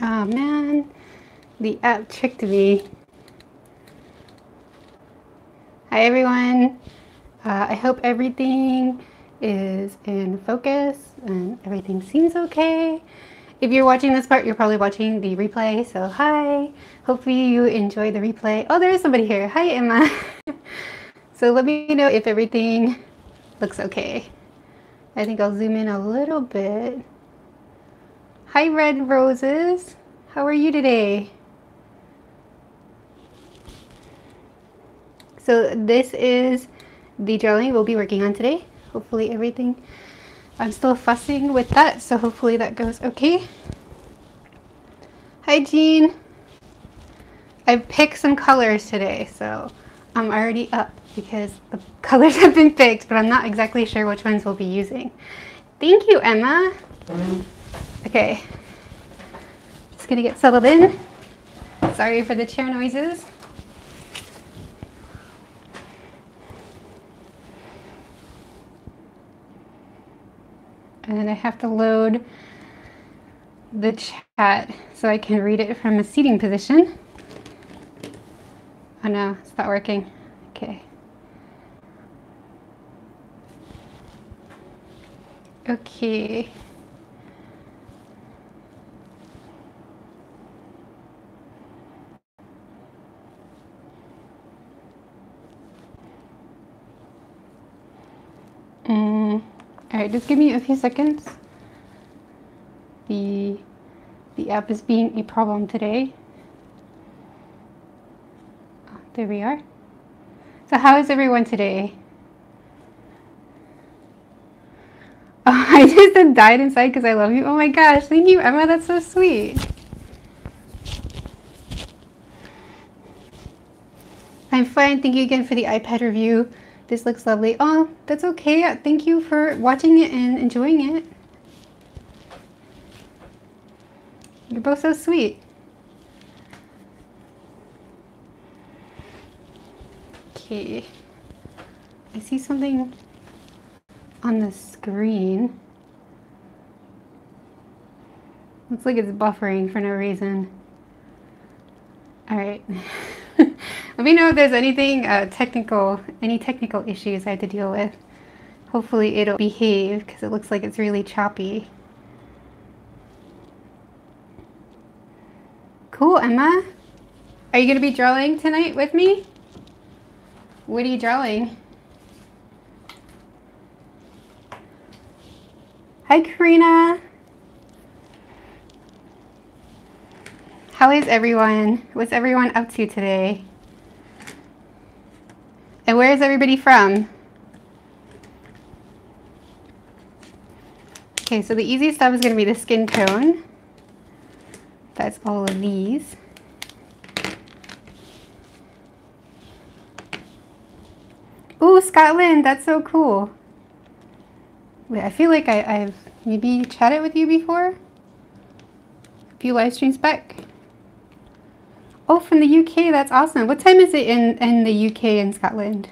Oh man, the app tricked me. Hi everyone. I hope everything is in focus and everything seems okay. If you're watching this part, you're probably watching the replay, so hi. Hopefully you enjoy the replay. Oh, there is somebody here. Hi, Emma. So let me know if everything looks okay. I think I'll zoom in a little bit. Hi, Red Roses. How are you today? So this is the journaling we'll be working on today. Hopefully everything, I'm still fussing with that, so hopefully that goes okay. Hi, Jean. I picked some colors today, so I'm already up because the colors have been picked, but I'm not exactly sure which ones we'll be using. Thank you, Emma. Okay, just gonna get settled in. Sorry for the chair noises. And I have to load the chat so I can read it from a seating position. Oh no, it's not working. Okay. Okay. All right, just give me a few seconds. The app is being a problem today. Oh, there we are. So how is everyone today? Oh, I just died inside because I love you. Oh my gosh, thank you, Emma. That's so sweet. I'm fine. Thank you again for the iPad review. This looks lovely. Oh, that's okay. Thank you for watching it and enjoying it. You're both so sweet. Okay. I see something on the screen. Looks like it's buffering for no reason. All right. Let me know if there's anything any technical issues I have to deal with. Hopefully it'll behave because it looks like it's really choppy. Cool, Emma. Are you going to be drawing tonight with me? What are you drawing? Hi, Karina. How is everyone? What's everyone up to today? And where is everybody from? Okay, so the easy stuff is going to be the skin tone. That's all of these. Ooh, Scotland, that's so cool. Wait, I feel like I've maybe chatted with you before? A few live streams back. Oh, from the UK, that's awesome. What time is it in the UK and Scotland?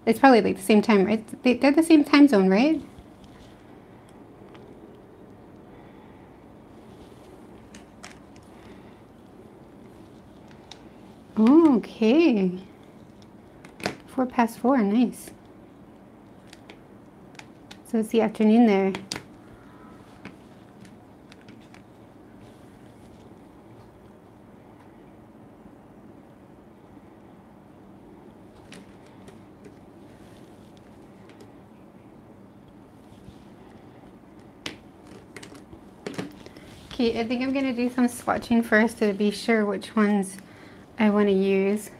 It's probably like the same time, right? They're the same time zone, right? Oh, okay. 4:04, nice. So it's the afternoon there. Okay, I think I'm gonna do some swatching first to be sure which ones I want to use.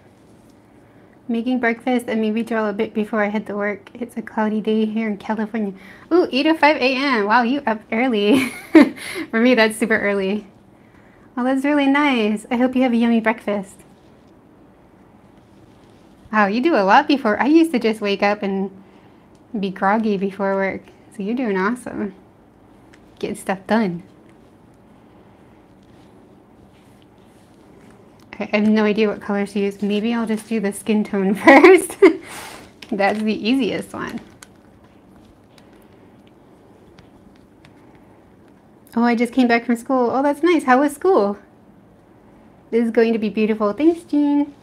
Making breakfast and maybe draw a bit before I head to work. It's a cloudy day here in California. Ooh, 8:05 a.m. Wow, you up early. For me, that's super early. Oh, that's really nice. I hope you have a yummy breakfast. Wow, you do a lot before. I used to just wake up and be groggy before work. So you're doing awesome. Getting stuff done. Okay, I have no idea what colors to use. Maybe I'll just do the skin tone first. That's the easiest one. Oh, I just came back from school. Oh, that's nice. How was school? This is going to be beautiful. Thanks, Jean.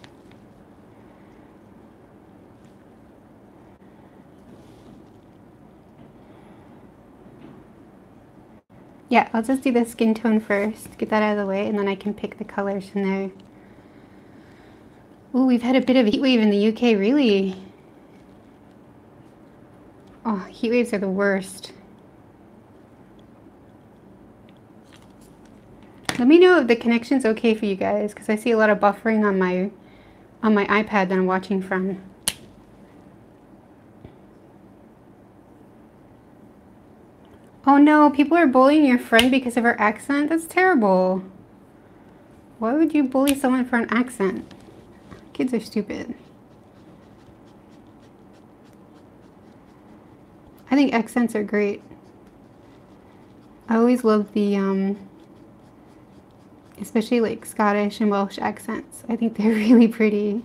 Yeah, I'll just do the skin tone first. Get that out of the way, and then I can pick the colors from there. Ooh, we've had a bit of a heat wave in the UK, really. Oh, heat waves are the worst. Let me know if the connection's okay for you guys, because I see a lot of buffering on my iPad that I'm watching from. Oh no, people are bullying your friend because of her accent? That's terrible. Why would you bully someone for an accent? Kids are stupid. I think accents are great. I always love the, especially like Scottish and Welsh accents. I think they're really pretty.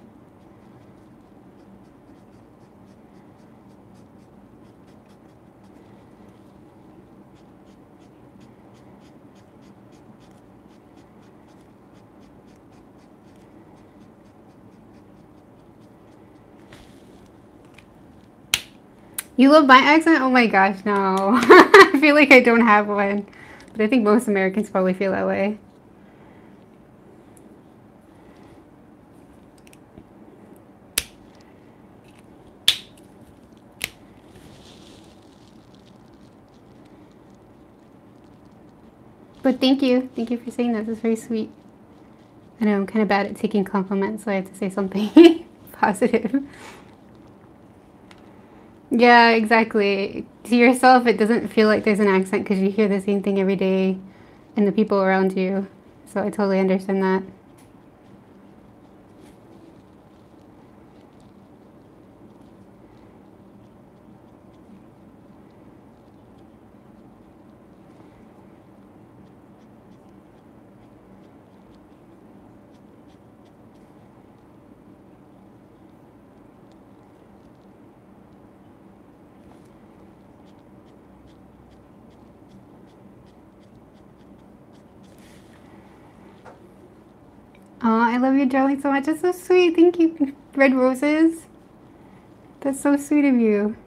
You love my accent? Oh my gosh, no. I feel like I don't have one. But I think most Americans probably feel that way. But thank you. Thank you for saying that. That's very sweet. I know I'm kind of bad at taking compliments, so I have to say something positive. Yeah, exactly. To yourself, it doesn't feel like there's an accent because you hear the same thing every day and the people around you. So I totally understand that. Oh, I love your drawing so much. That's so sweet. Thank you. Red roses. That's so sweet of you.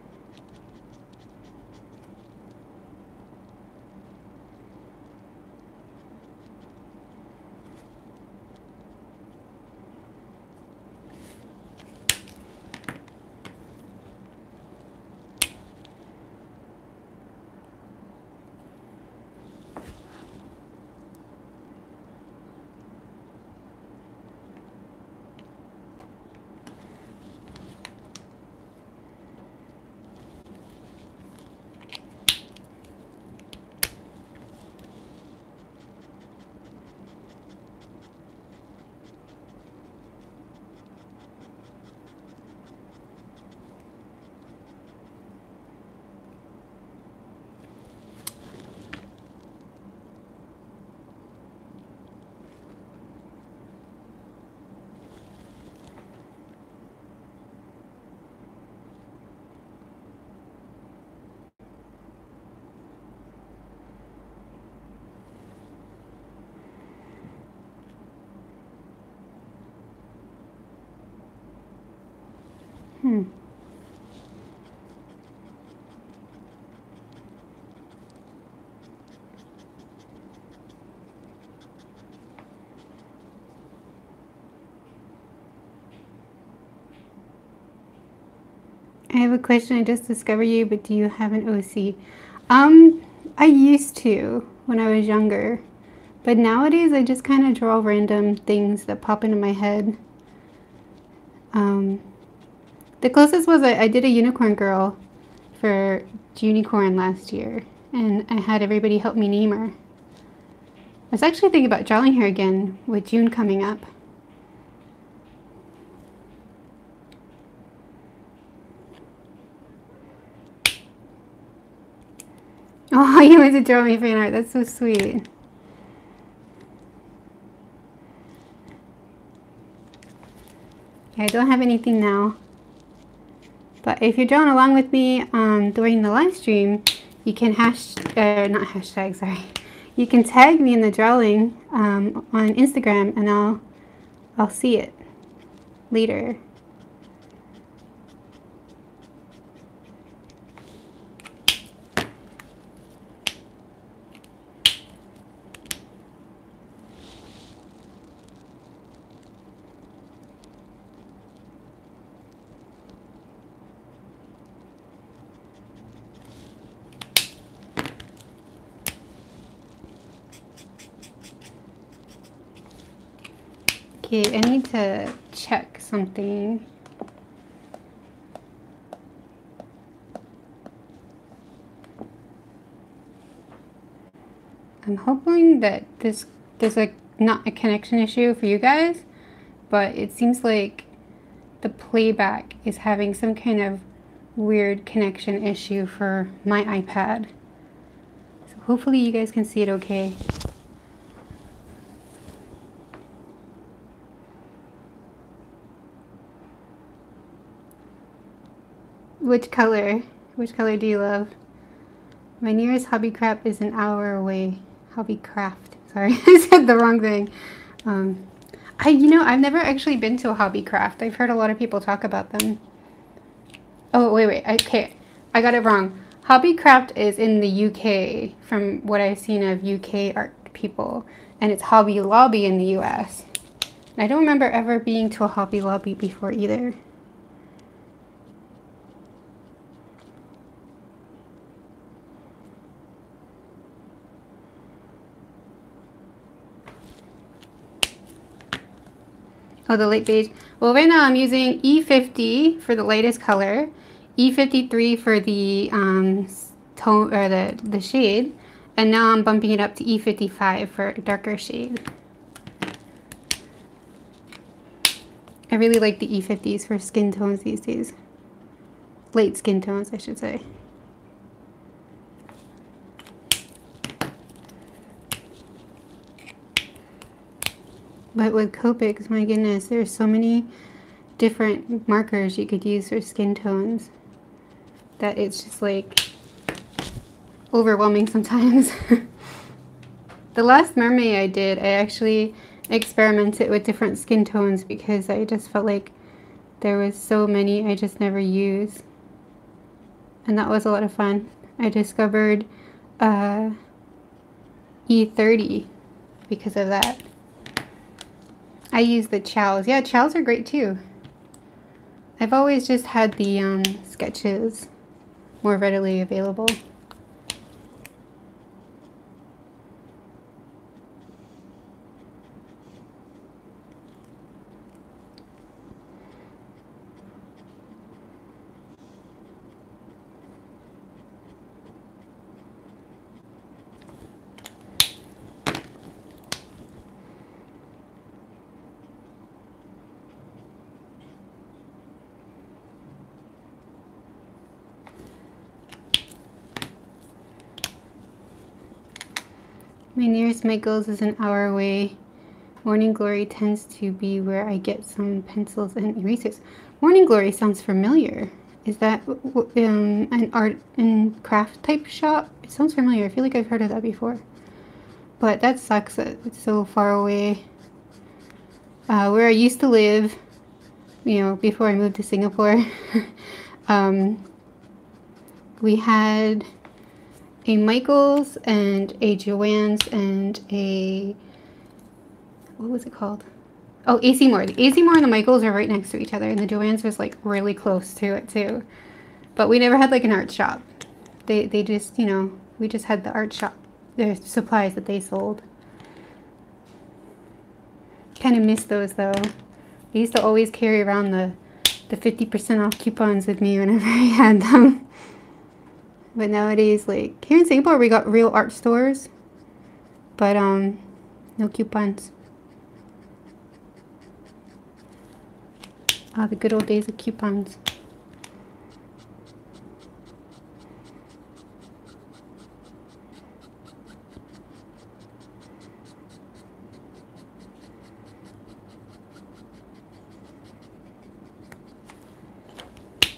I have a question. I just discovered you, but do you have an OC? I used to when I was younger, but nowadays I just kind of draw random things that pop into my head. The closest was I did a unicorn girl for Junicorn last year, and I had everybody help me name her. I was actually thinking about drawing her again with June coming up. Oh, you went to draw me fan art. That's so sweet. Yeah, I don't have anything now. But if you're drawing along with me during the live stream, you can not hashtag, sorry. You can tag me in the drawing on Instagram, and I'll see it later. Okay, I need to check something. I'm hoping that there's like not a connection issue for you guys, but it seems like the playback is having some kind of weird connection issue for my iPad. So hopefully you guys can see it okay. Which color? Which color do you love? My nearest Hobbycraft is an hour away. Hobbycraft. Sorry, I said the wrong thing. I've never actually been to a Hobbycraft. I've heard a lot of people talk about them. Oh, wait. Okay, I got it wrong. Hobbycraft is in the UK, from what I've seen of UK art people. And it's Hobby Lobby in the US. I don't remember ever being to a Hobby Lobby before either. Oh, the light beige. Well, right now I'm using E50 for the lightest color, E53 for the tone or the shade, and now I'm bumping it up to E55 for a darker shade. I really like the E50s for skin tones these days. Light skin tones, I should say. But with Copics, my goodness, there's so many different markers you could use for skin tones that it's just like overwhelming sometimes. The last Mermay I did, I actually experimented with different skin tones because I just felt like there was so many I just never used. And that was a lot of fun. I discovered E30 because of that. I use the chows. Yeah, chows are great too. I've always just had the sketches more readily available. My nearest Michael's is an hour away. Morning Glory tends to be where I get some pencils and erasers. Morning Glory sounds familiar. Is that an art and craft type shop? It sounds familiar. I feel like I've heard of that before. But that sucks that it's so far away. Where I used to live, before I moved to Singapore, we had a Michael's and a Joann's and a, what was it called? Oh, AC Moore. The AC Moore and the Michael's are right next to each other, and the Joann's was like really close to it too. But we never had like an art shop. They just, we just had the art shop, the supplies that they sold. Kind of miss those though. I used to always carry around the 50% off coupons with me whenever I had them. But nowadays, like, here in Singapore, we got real art stores, but no coupons. Ah, the good old days of coupons.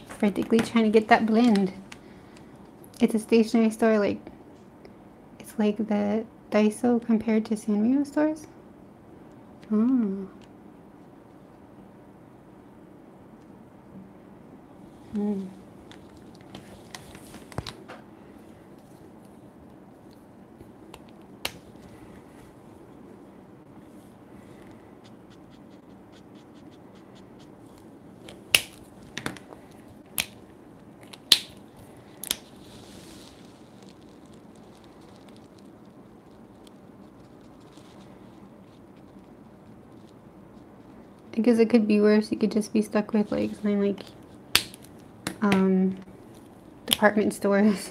Frantically trying to get that blend. It's a stationery store, like, it's like the Daiso compared to Sanrio stores? Oh. Mm. Because it could be worse. You could just be stuck with like something like department stores.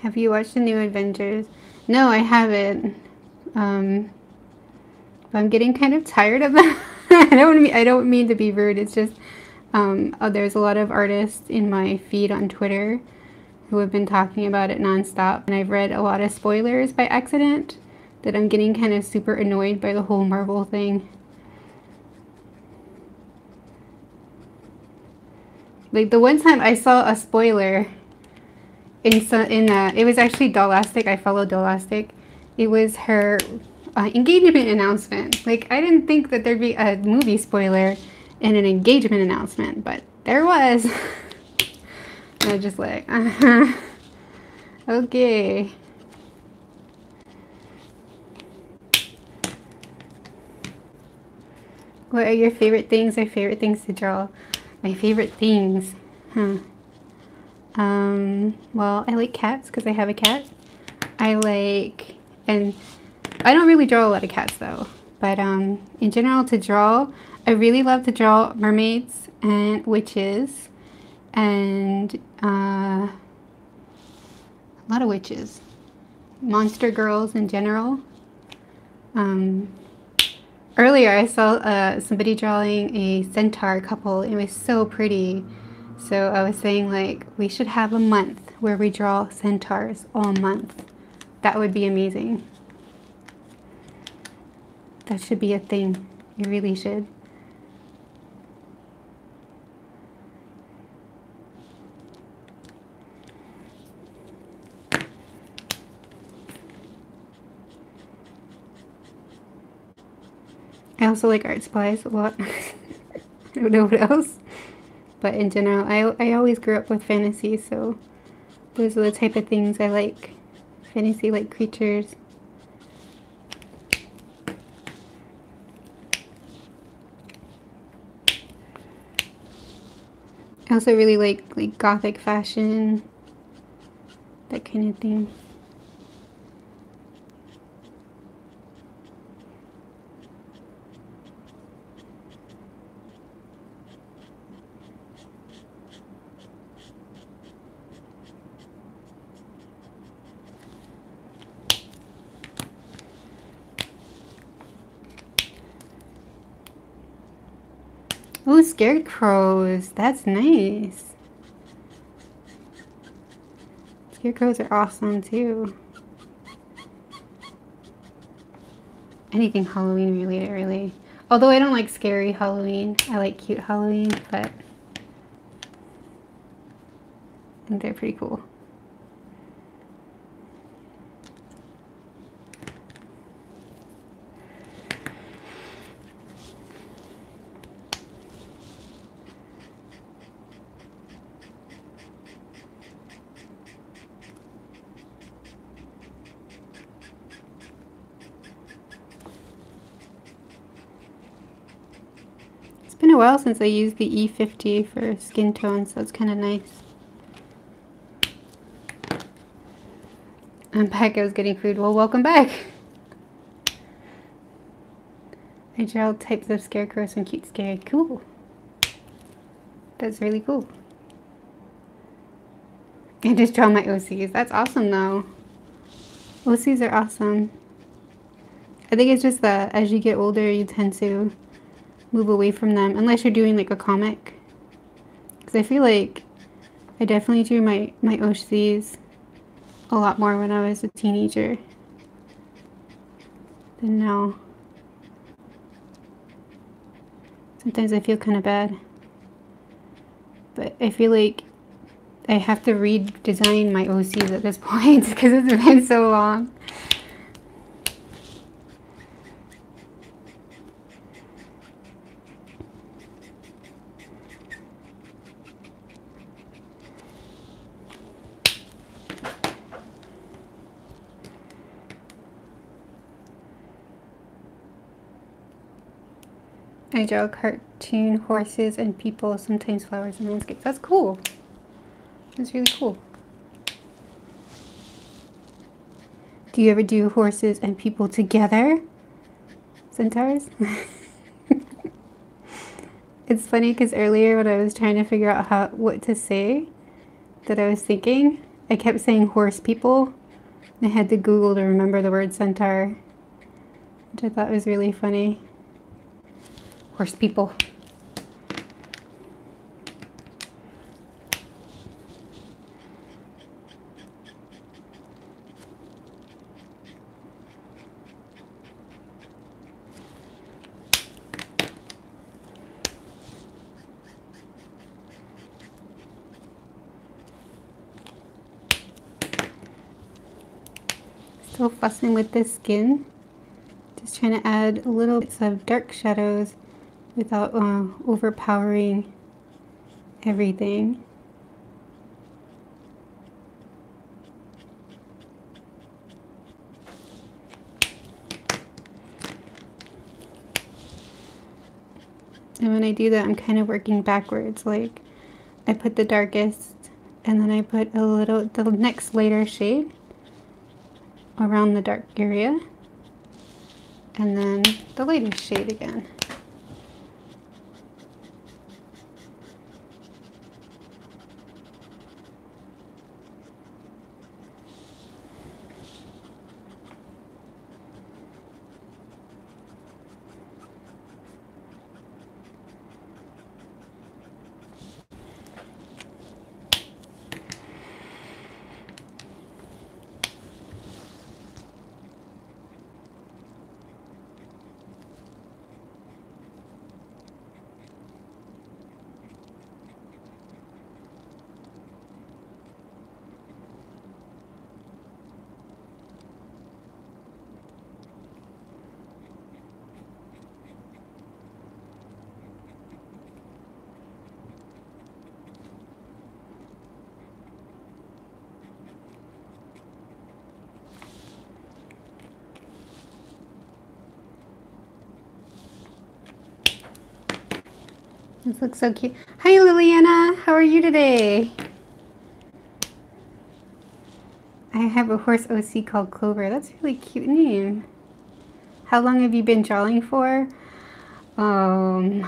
Have you watched the new Avengers? No, I haven't. But I'm getting kind of tired of that. I don't mean to be rude. It's just there's a lot of artists in my feed on Twitter who have been talking about it nonstop, and I've read a lot of spoilers by accident that I'm getting kind of super annoyed by the whole Marvel thing. Like the one time I saw a spoiler it was actually Dollastic. I follow Dollastic. It was her engagement announcement. Like I didn't think that there'd be a movie spoiler in an engagement announcement, but there was. And I was just like, okay. What are your favorite things or favorite things to draw? My favorite things, well, I like cats because I have a cat. And I don't really draw a lot of cats though, but in general to draw, I really love to draw mermaids and witches and a lot of witches, monster girls in general. Earlier I saw somebody drawing a centaur couple. It was so pretty. So I was saying like we should have a month where we draw centaurs all month. That would be amazing. That should be a thing. You really should. I also like art supplies a lot. I don't know what else. But in general, I always grew up with fantasy, so those are the type of things I like. Fantasy like creatures. I also really like gothic fashion, that kind of thing. Oh, scarecrows. That's nice. Scarecrows are awesome too. Anything Halloween related, really. Although I don't like scary Halloween. I like cute Halloween, but I think they're pretty cool. It's been a while since I used the E50 for skin tone, so it's kind of nice. I'm back. I was getting food. Well, welcome back. I drew all types of scarecrows and cute scary. Cool. That's really cool. I just draw my OCs. That's awesome though. OCs are awesome. I think it's just that as you get older, you tend to move away from them, unless you're doing like a comic. Because I feel like I definitely drew my OCs a lot more when I was a teenager than now. Sometimes I feel kind of bad. But I feel like I have to redesign my OCs at this point because it's been so long. I draw cartoon horses and people, sometimes flowers and landscapes. That's cool. That's really cool. Do you ever do horses and people together? Centaurs? It's funny because earlier when I was trying to figure out what to say that I was thinking, I kept saying horse people. I had to Google to remember the word centaur, which I thought was really funny. Horse people. Still fussing with this skin. Just trying to add a little bits of dark shadows without overpowering everything. And when I do that, I'm kind of working backwards. Like, I put the darkest, and then I put the next lighter shade around the dark area, and then the lightest shade again. This looks so cute. Hi Liliana, how are you today? I have a horse OC called Clover. That's a really cute name. How long have you been drawing for? I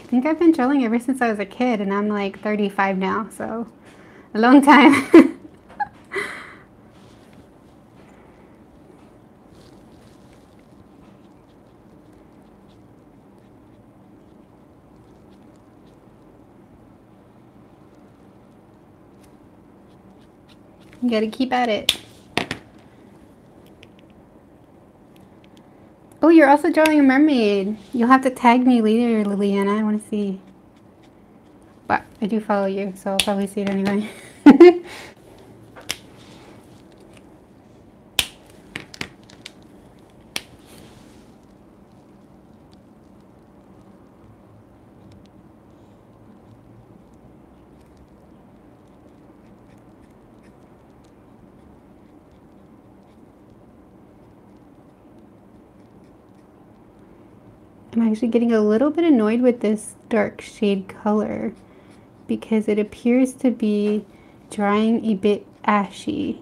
think I've been drawing ever since I was a kid, and I'm like 35 now, so a long time. You gotta keep at it. Oh, you're also drawing a mermaid. You'll have to tag me later, Liliana. I want to see. But I do follow you, so I'll probably see it anyway. I'm actually getting a little bit annoyed with this dark shade color because it appears to be drying a bit ashy.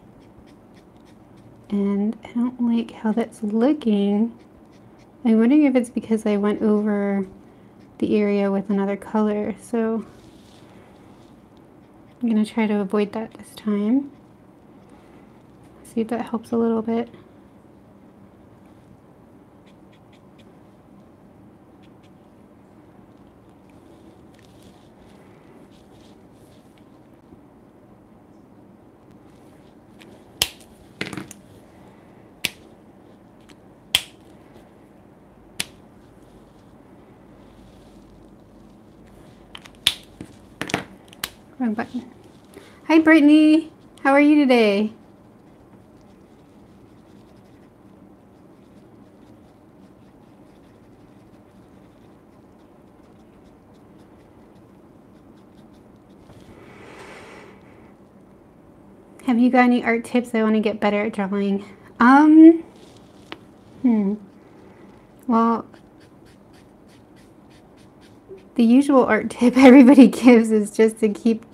And I don't like how that's looking. I'm wondering if it's because I went over the area with another color. So I'm going to try to avoid that this time. See if that helps a little bit. Wrong button. Hi, Brittany. How are you today? Have you got any art tips? I want to get better at drawing. Well, the usual art tip everybody gives is just to keep,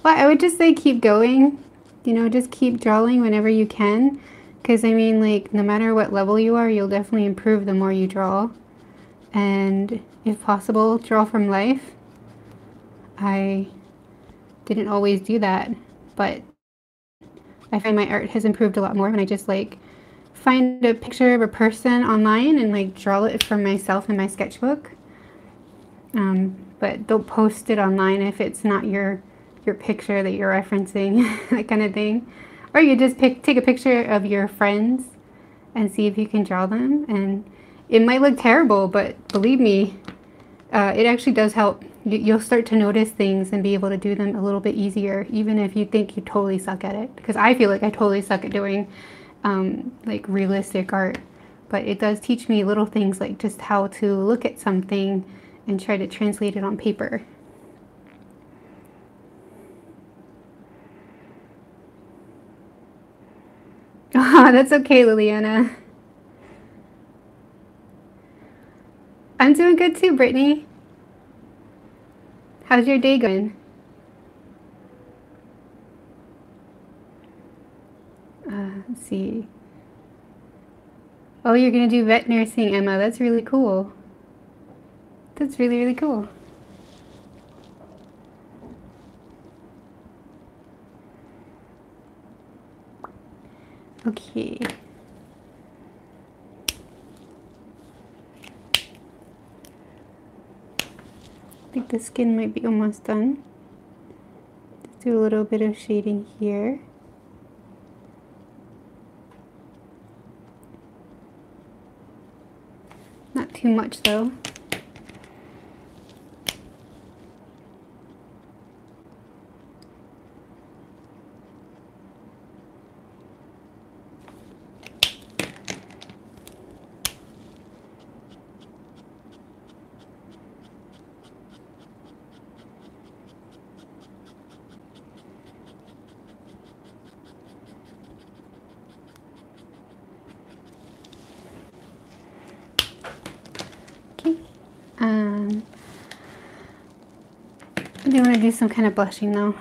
well, I would just say keep going. You know, just keep drawing whenever you can. Because, I mean, like, no matter what level you are, you'll definitely improve the more you draw. And if possible, draw from life. I didn't always do that, but I find my art has improved a lot more when I just, like, find a picture of a person online and, like, draw it for myself in my sketchbook. But don't post it online if it's not your picture that you're referencing, that kind of thing. Or you just take a picture of your friends and see if you can draw them. And it might look terrible, but believe me, it actually does help. You'll start to notice things and be able to do them a little bit easier, even if you think you totally suck at it. Because I feel like I totally suck at doing like realistic art. But it does teach me little things like just how to look at something and try to translate it on paper. Oh, that's okay, Liliana. I'm doing good too, Brittany. How's your day going? Let's see. Oh, you're gonna do vet nursing, Emma. That's really cool. That's really, really cool. Okay. I think the skin might be almost done. Just do a little bit of shading here. Not too much though. I do want to do some kind of blushing though.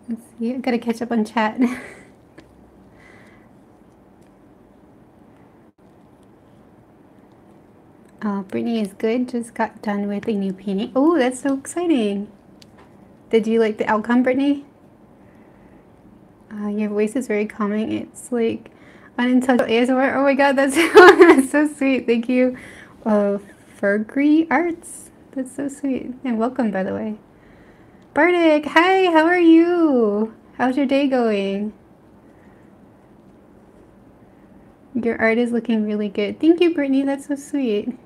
Let's see, I gotta catch up on chat. Brittany is good, just got done with a new painting. Oh, that's so exciting. Did you like the outcome, Brittany? Your voice is very calming. It's like unintelligible ASMR. Oh my god, that's, that's so sweet. Thank you. Fergree Arts. That's so sweet. And welcome, by the way. Bardic, hi, how are you? How's your day going? Your art is looking really good. Thank you, Brittany. That's so sweet.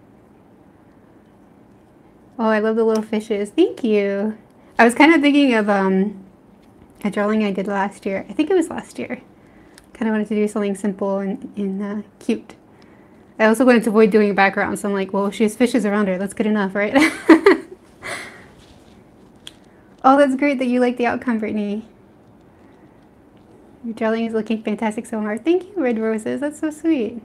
Oh, I love the little fishes. Thank you. I was kind of thinking of a drawing I did last year. I think it was last year. Kind of wanted to do something simple and cute. I also wanted to avoid doing a background, so I'm like, well, she has fishes around her. That's good enough, right? Oh, that's great that you like the outcome, Brittany. Your drawing is looking fantastic so far. Thank you, Red Roses. That's so sweet.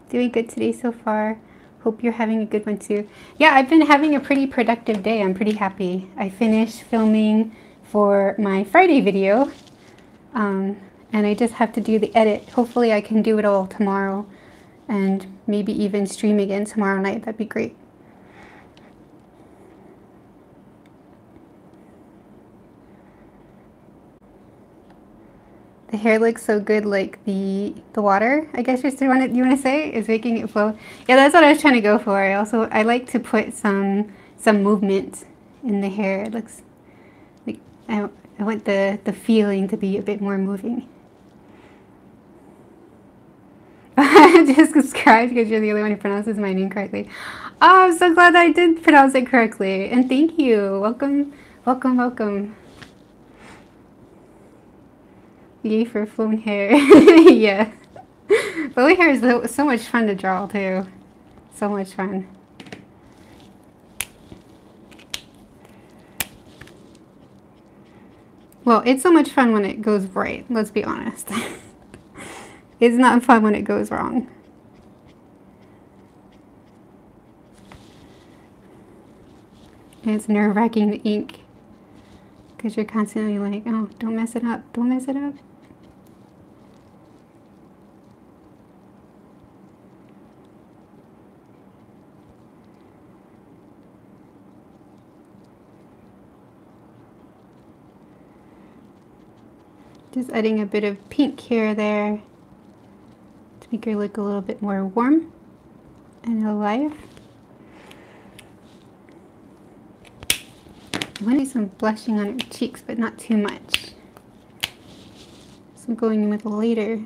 Doing good today so far. Hope you're having a good one too. Yeah, I've been having a pretty productive day. I'm pretty happy. I finished filming for my Friday video. And I just have to do the edit. Hopefully I can do it all tomorrow and maybe even stream again tomorrow night. That'd be great. The hair looks so good, like the water, I guess you want to say, is making it flow. Yeah, that's what I was trying to go for. I like to put some movement in the hair. It looks like I want the feeling to be a bit more moving. Just subscribe because you're the only one who pronounces my name correctly. Oh, I'm so glad I did pronounce it correctly. And thank you. Welcome, welcome, welcome. Yay for flowing hair. Yeah. Flowing hair is so much fun to draw too. So much fun. Well, it's so much fun when it goes right, let's be honest. It's not fun when it goes wrong. And it's nerve-wracking, the ink. Because you're constantly like, oh, don't mess it up, don't mess it up. Just adding a bit of pink here or there to make her look a little bit more warm and alive. I want to do some blushing on her cheeks, but not too much. So I'm going in with a lighter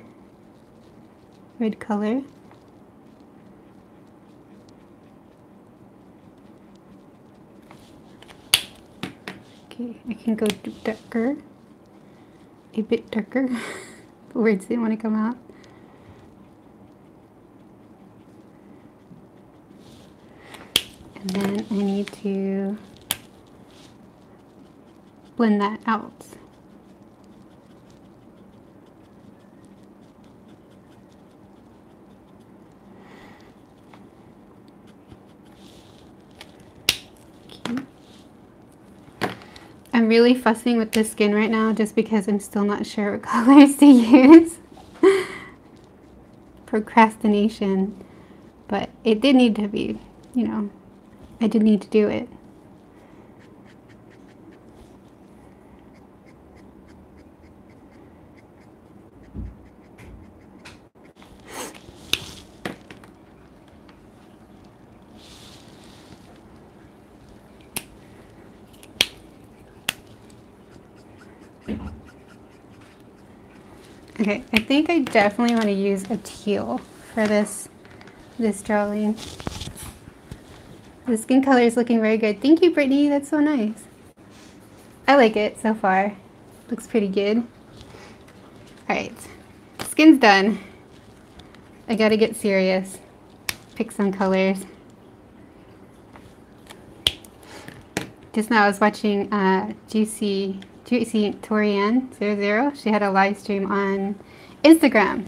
red color. Okay, I can go darker. A bit darker. The words didn't want to come out. And then I need to blend that out. Okay. I'm really fussing with the skin right now just because I'm still not sure what colors to use. Procrastination. But it did need to be, you know, I did need to do it. Okay, I think I definitely want to use a teal for this drawing. The skin color is looking very good. Thank you, Brittany. That's so nice. I like it so far. Looks pretty good. Alright, skin's done. I gotta get serious. Pick some colors. Just now I was watching Juicy Torian 00. She had a live stream on Instagram,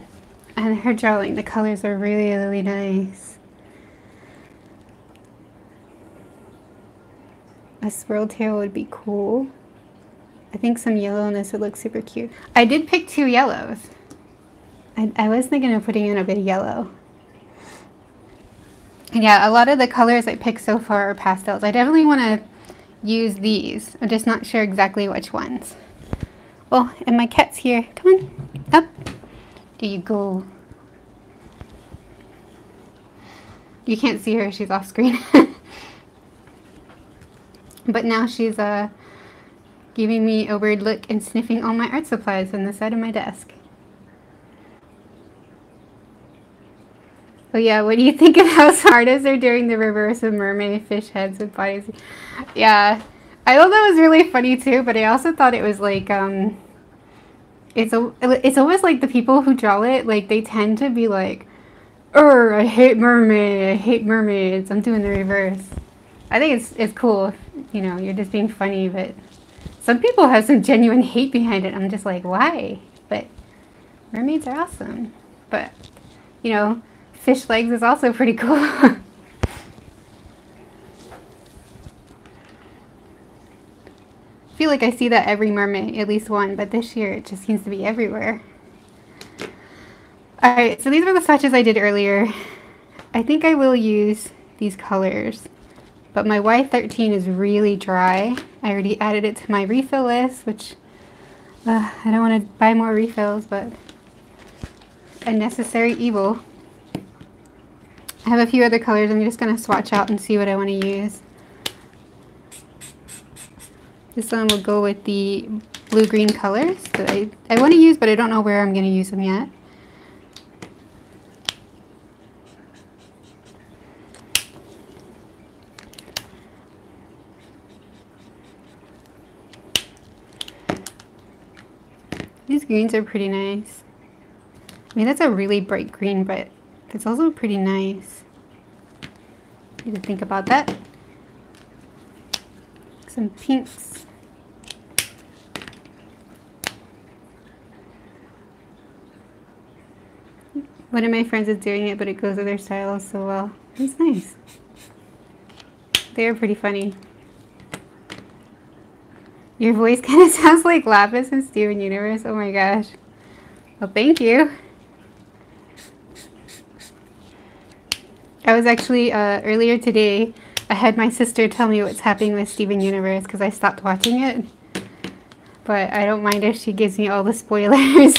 and her drawing, the colors are really, really nice. A swirl tail would be cool. I think some yellow on this would look super cute. I did pick 2 yellows. I was thinking of putting in a bit of yellow. And yeah, a lot of the colors I picked so far are pastels. I definitely want to use these. I'm just not sure exactly which ones. Well, and my cat's here. Come on, up. There you go. You can't see her, she's off screen. But now she's giving me a weird look and sniffing all my art supplies on the side of my desk. Oh yeah, what do you think of how artists are doing the reverse of mermaid fish heads with bodies? Yeah, I thought that was really funny too, but I also thought it was like, it's almost like the people who draw it, like they tend to be like, I hate mermaid, I hate mermaids. I'm doing the reverse. I think it's cool. You know, you're just being funny, but some people have some genuine hate behind it. I'm just like, why? But mermaids are awesome. But, you know, fish legs is also pretty cool. I feel like I see that every mermaid, at least one, but this year it just seems to be everywhere. Alright, so these were the swatches I did earlier. I think I will use these colors, but my Y13 is really dry. I already added it to my refill list, which I don't want to buy more refills, but a necessary evil. I have a few other colors I'm just going to swatch out and see what I want to use. This one will go with the blue-green colors that I want to use, but I don't know where I'm going to use them yet. These greens are pretty nice. I mean, that's a really bright green, but it's also pretty nice. Need to think about that. Some pinks. One of my friends is doing it, but it goes with their style so well. It's nice. They're pretty funny. Your voice kind of sounds like Lapis in Steven Universe. Oh my gosh. Well, thank you. I was actually, earlier today, I had my sister tell me what's happening with Steven Universe because I stopped watching it. But I don't mind if she gives me all the spoilers.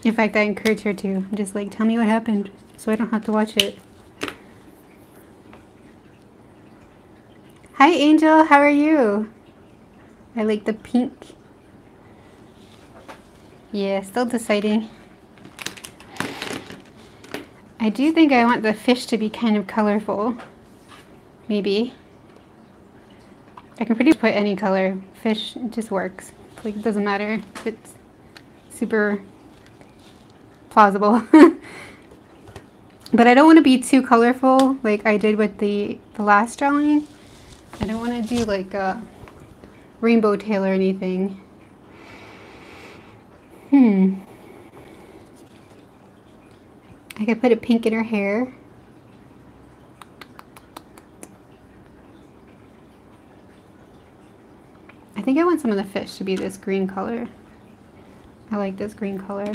In fact, I encourage her to. I'm just like, tell me what happened so I don't have to watch it. Hi Angel, how are you? I like the pink. Yeah, still deciding. I do think I want the fish to be kind of colorful. Maybe. I can pretty much put any color. Fish, it just works. Like, it doesn't matter if it's super plausible. But I don't want to be too colorful like I did with the last drawing. I don't want to do like a rainbow tail or anything. I could put a pink in her hair. I think I want some of the fish to be this green color. I like this green color.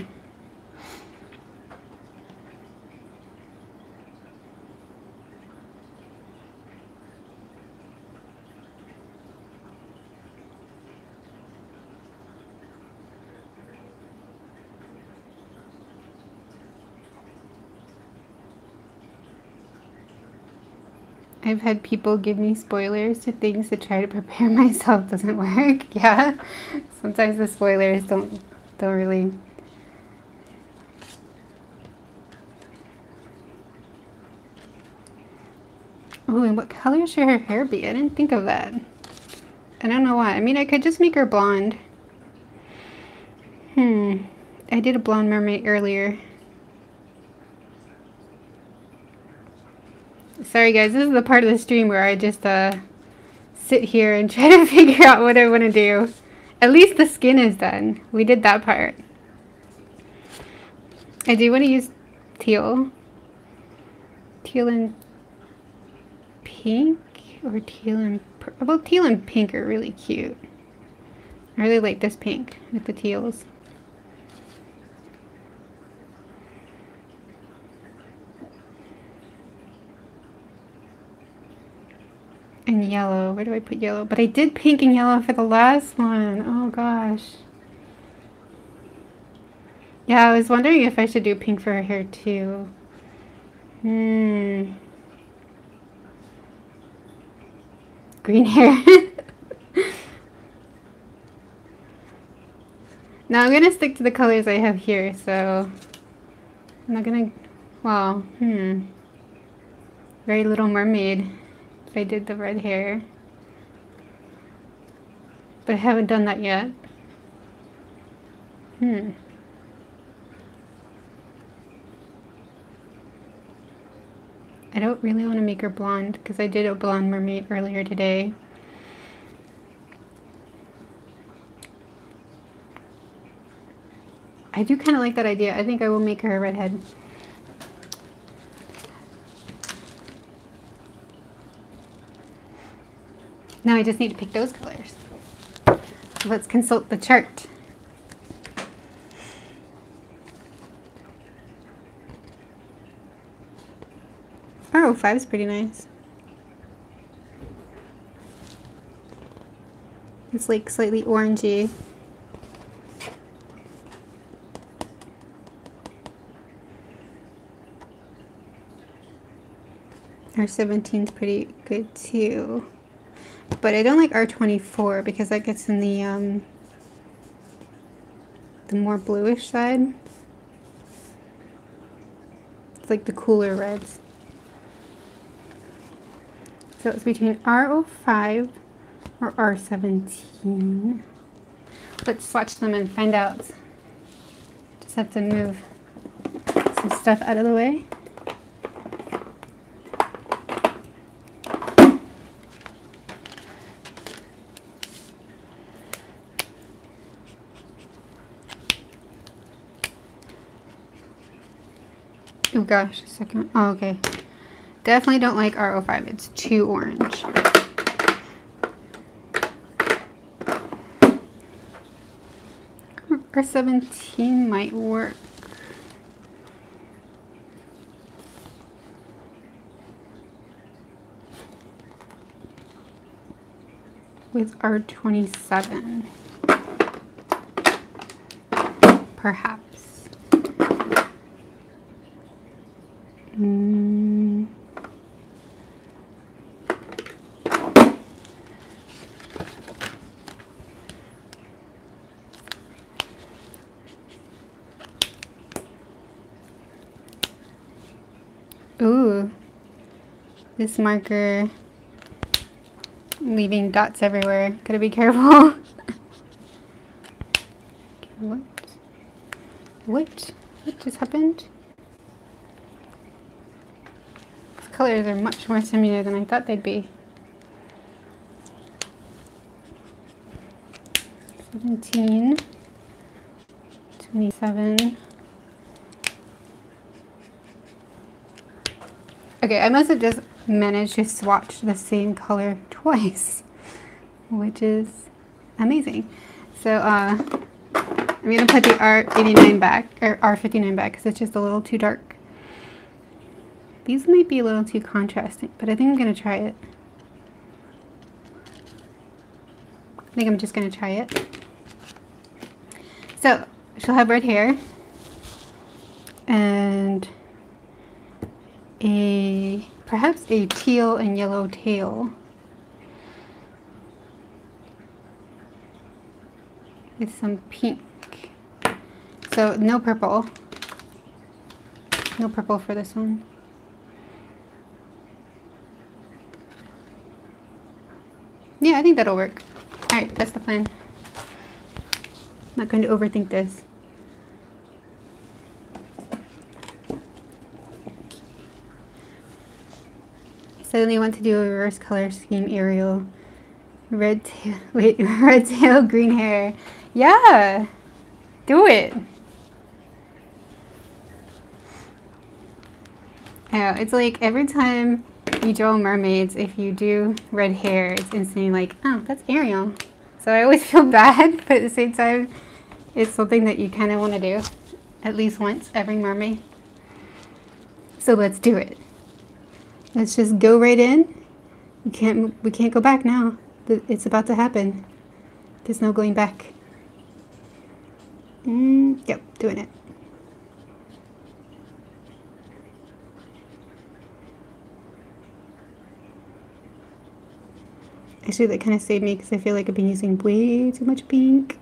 I've had people give me spoilers to things to try to prepare myself. Doesn't work. Yeah. Sometimes the spoilers don't really. Oh, and what color should her hair be? I didn't think of that. I don't know why. I mean, I could just make her blonde. I did a blonde mermaid earlier. Sorry guys, this is the part of the stream where I just sit here and try to figure out what I want to do. At least the skin is done. We did that part. I do want to use teal. Teal and pink? Or teal and... Well, teal and pink are really cute. I really like this pink with the teals. And yellow. Where do I put yellow? But I did pink and yellow for the last one. Oh gosh. Yeah, I was wondering if I should do pink for her hair too. Green hair. Now I'm gonna stick to the colors I have here, so I'm not gonna, well, very Little Mermaid if I did the red hair. But I haven't done that yet. I don't really want to make her blonde because I did a blonde mermaid earlier today. I do kind of like that idea. I think I will make her a redhead. Now I just need to pick those colors. So let's consult the chart. Oh, 5 is pretty nice. It's like slightly orangey. R17 is pretty good too. But I don't like R24 because that gets in the more bluish side. It's like the cooler reds. So it's between R05 or R17. Let's swatch them and find out. Just have to move some stuff out of the way. Oh gosh, a second. Oh, okay. Definitely don't like R05. It's too orange. R17 might work. With R27. Perhaps. Ooh, this marker leaving dots everywhere. Gotta be careful. What? What just happened? These colors are much more similar than I thought they'd be. 17, 27. Okay, I must have just managed to swatch the same color twice, which is amazing. So I'm gonna put the R89 back, or R59 back, because it's just a little too dark. These might be a little too contrasting, but I think I'm gonna try it. I think I'm just gonna try it. So she'll have red hair and perhaps a teal and yellow tail with some pink. So no purple. No purple for this one. Yeah, I think that'll work. Alright, that's the plan. I'm not going to overthink this. Suddenly want to do a reverse color scheme Ariel. Red tail, wait, red tail, green hair. Yeah, do it. Yeah, it's like every time you draw mermaids, if you do red hair, it's instantly like, oh, that's Ariel. So I always feel bad, but at the same time, it's something that you kind of want to do at least once every mermaid. So let's do it. Let's just go right in. We can't go back now. It's about to happen. There's no going back. Yep, doing it. Actually, that kind of saved me because I feel like I've been using way too much pink.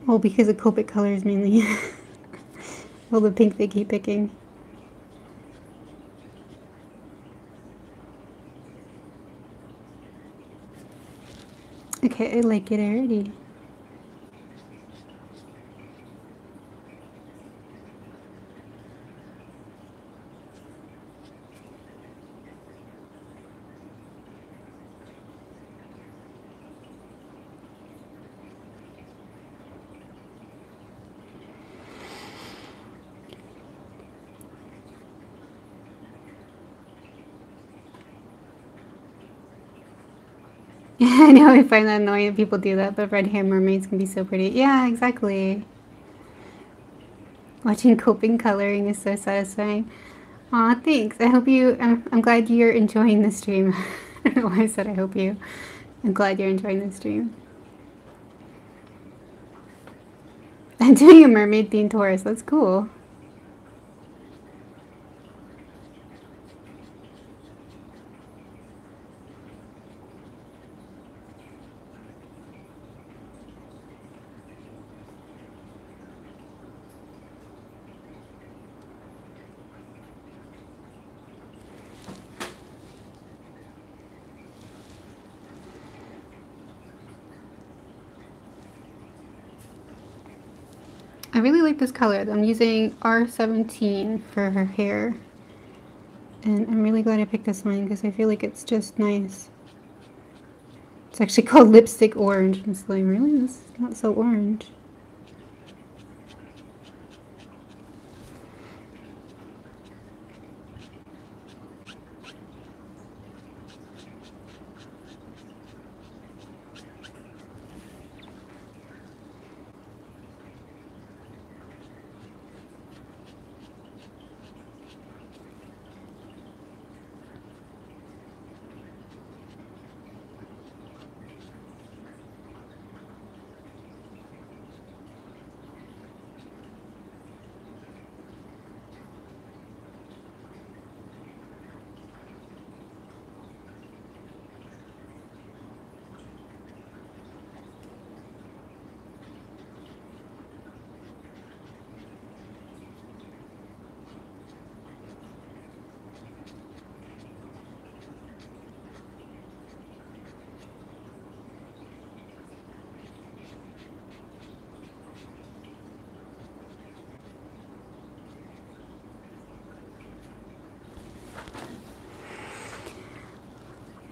Well, because of Copic colors mainly. All the pink they keep picking. Okay, I like it already. I know, I find that annoying that people do that, but red hair mermaids can be so pretty. Yeah, exactly. Watching Copic coloring is so satisfying. Aw, thanks. I hope you, I'm glad you're enjoying the stream. I don't know why I said I hope you. I'm glad you're enjoying the stream. I'm doing a mermaid themed Taurus. That's cool. I really like this color. I'm using R17 for her hair. And I'm really glad I picked this one because I feel like it's just nice. It's actually called Lipstick Orange. I'm just like, really? This is not so orange.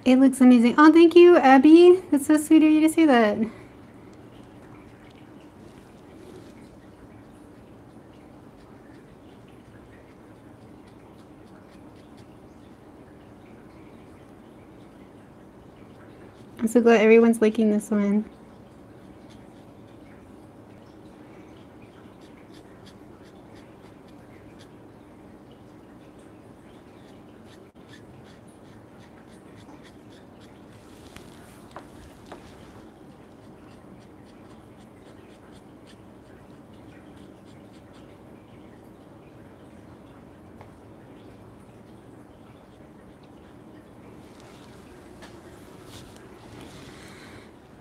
It looks amazing. Oh, thank you, Abby. That's so sweet of you to say that. I'm so glad everyone's liking this one.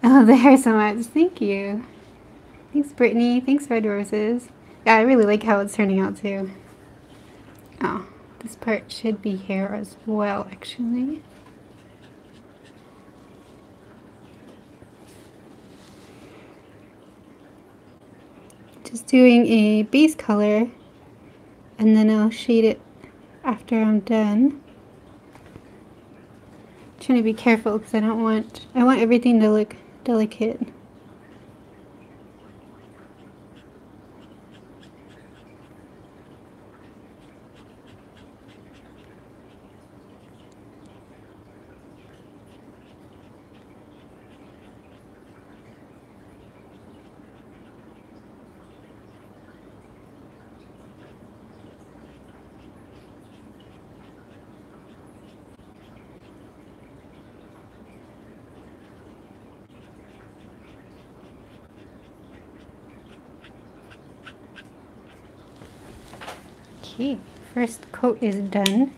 I love the hair so much. Thank you. Thanks, Brittany. Thanks, Red Roses. Yeah, I really like how it's turning out too. Oh, this part should be hair as well, actually. Just doing a base color, and then I'll shade it after I'm done. Trying to be careful because I want everything to look delicate. Okay, first coat is done.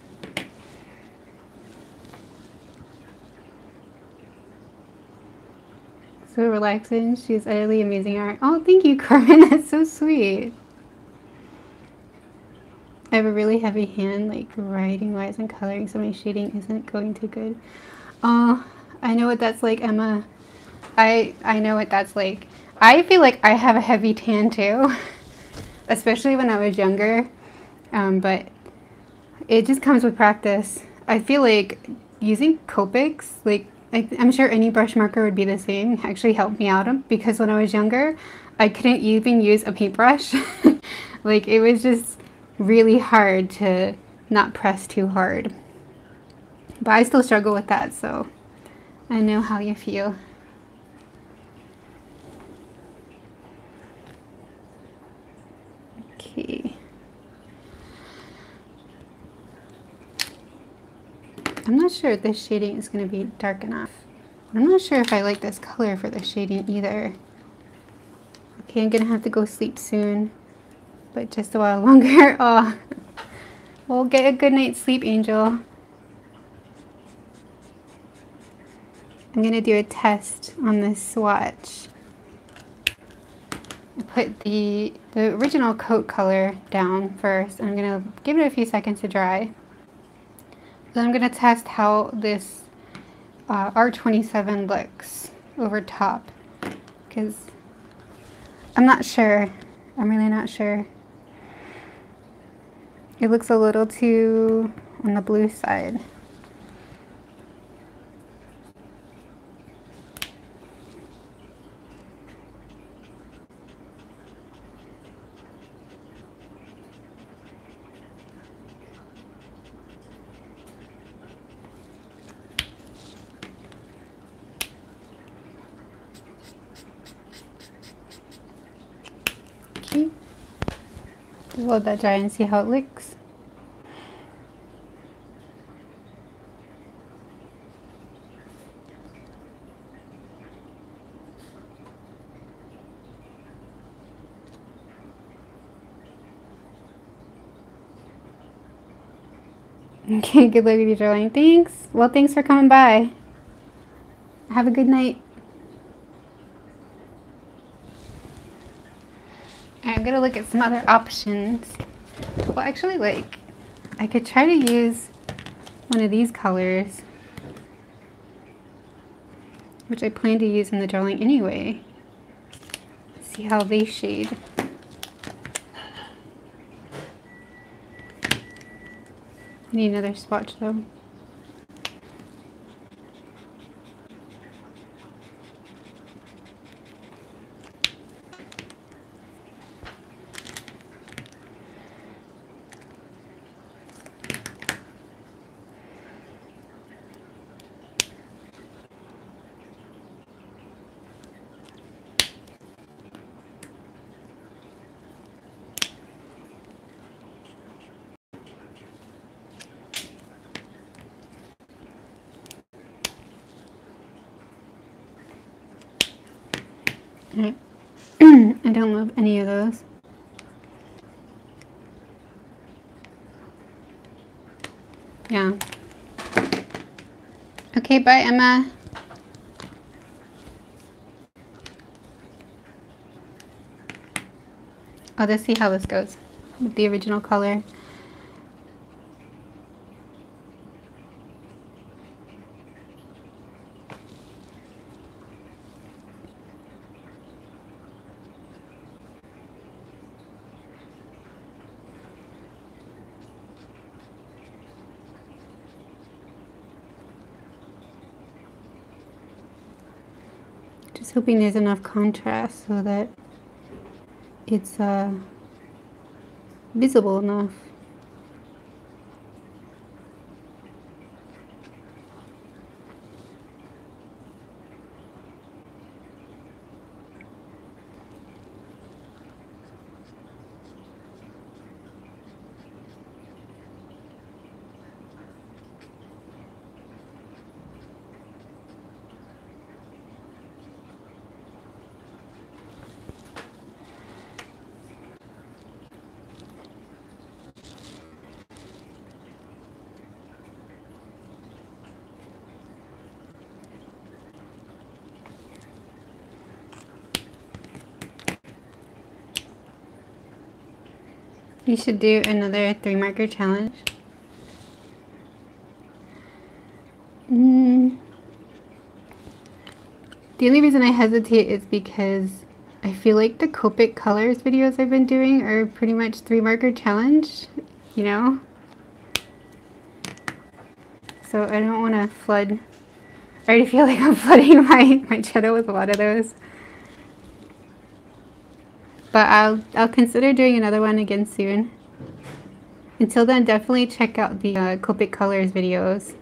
So relaxing. She's utterly amazing art. Oh, thank you, Carmen. That's so sweet. I have a really heavy hand, like writing wise and coloring, so my shading isn't going too good. Oh, I know what that's like, Emma. I know what that's like. I feel like I have a heavy tan too, especially when I was younger. But it just comes with practice. I feel like using Copics, like I'm sure any brush marker would be the same, actually helped me out because when I was younger, I couldn't even use a paintbrush. Like it was just really hard to not press too hard. But I still struggle with that, so I know how you feel. Okay. I'm not sure if this shading is going to be dark enough. I'm not sure if I like this color for the shading either. Okay, I'm going to have to go sleep soon, but just a while longer. Oh, well, get a good night's sleep, Angel. I'm going to do a test on this swatch. I put the original coat color down first. I'm going to give it a few seconds to dry. Then I'm going to test how this R27 looks over top, because I'm not sure. I'm really not sure. It looks a little too on the blue side. Okay, let that dry and see how it looks. Okay, good luck with your drawing. Thanks. Well, thanks for coming by. Have a good night. I'm gonna look at some other options. Well, actually, like, I could try to use one of these colors, which I plan to use in the drawing anyway. See how they shade. Need another swatch though. I don't love any of those. Yeah. Okay, bye, Emma. I'll just see how this goes with the original color. Just hoping there's enough contrast so that it's visible enough. You should do another 3 marker challenge. The only reason I hesitate is because I feel like the Copic colors videos I've been doing are pretty much 3 marker challenge, you know? So I don't want to flood. I already feel like I'm flooding my channel with a lot of those. But I'll consider doing another one again soon. Until then, definitely check out the Copic colors videos.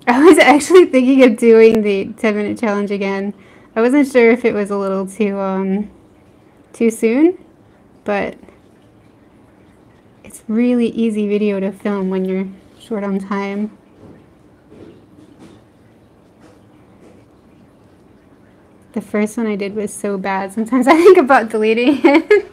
I was actually thinking of doing the 10-minute challenge again. I wasn't sure if it was a little too soon, but it's really easy video to film when you're short on time. The first one I did was so bad. Sometimes I think about deleting it.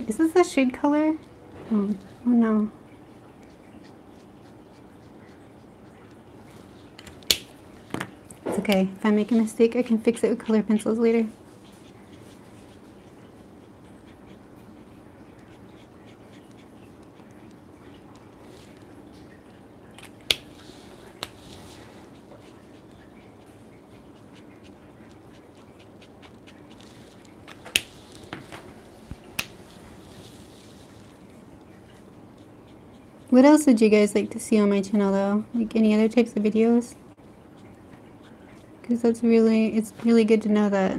Is this a shade color? Oh no. It's okay. If I make a mistake, I can fix it with color pencils later. What else would you guys like to see on my channel though? Like any other types of videos? Because it's really good to know that.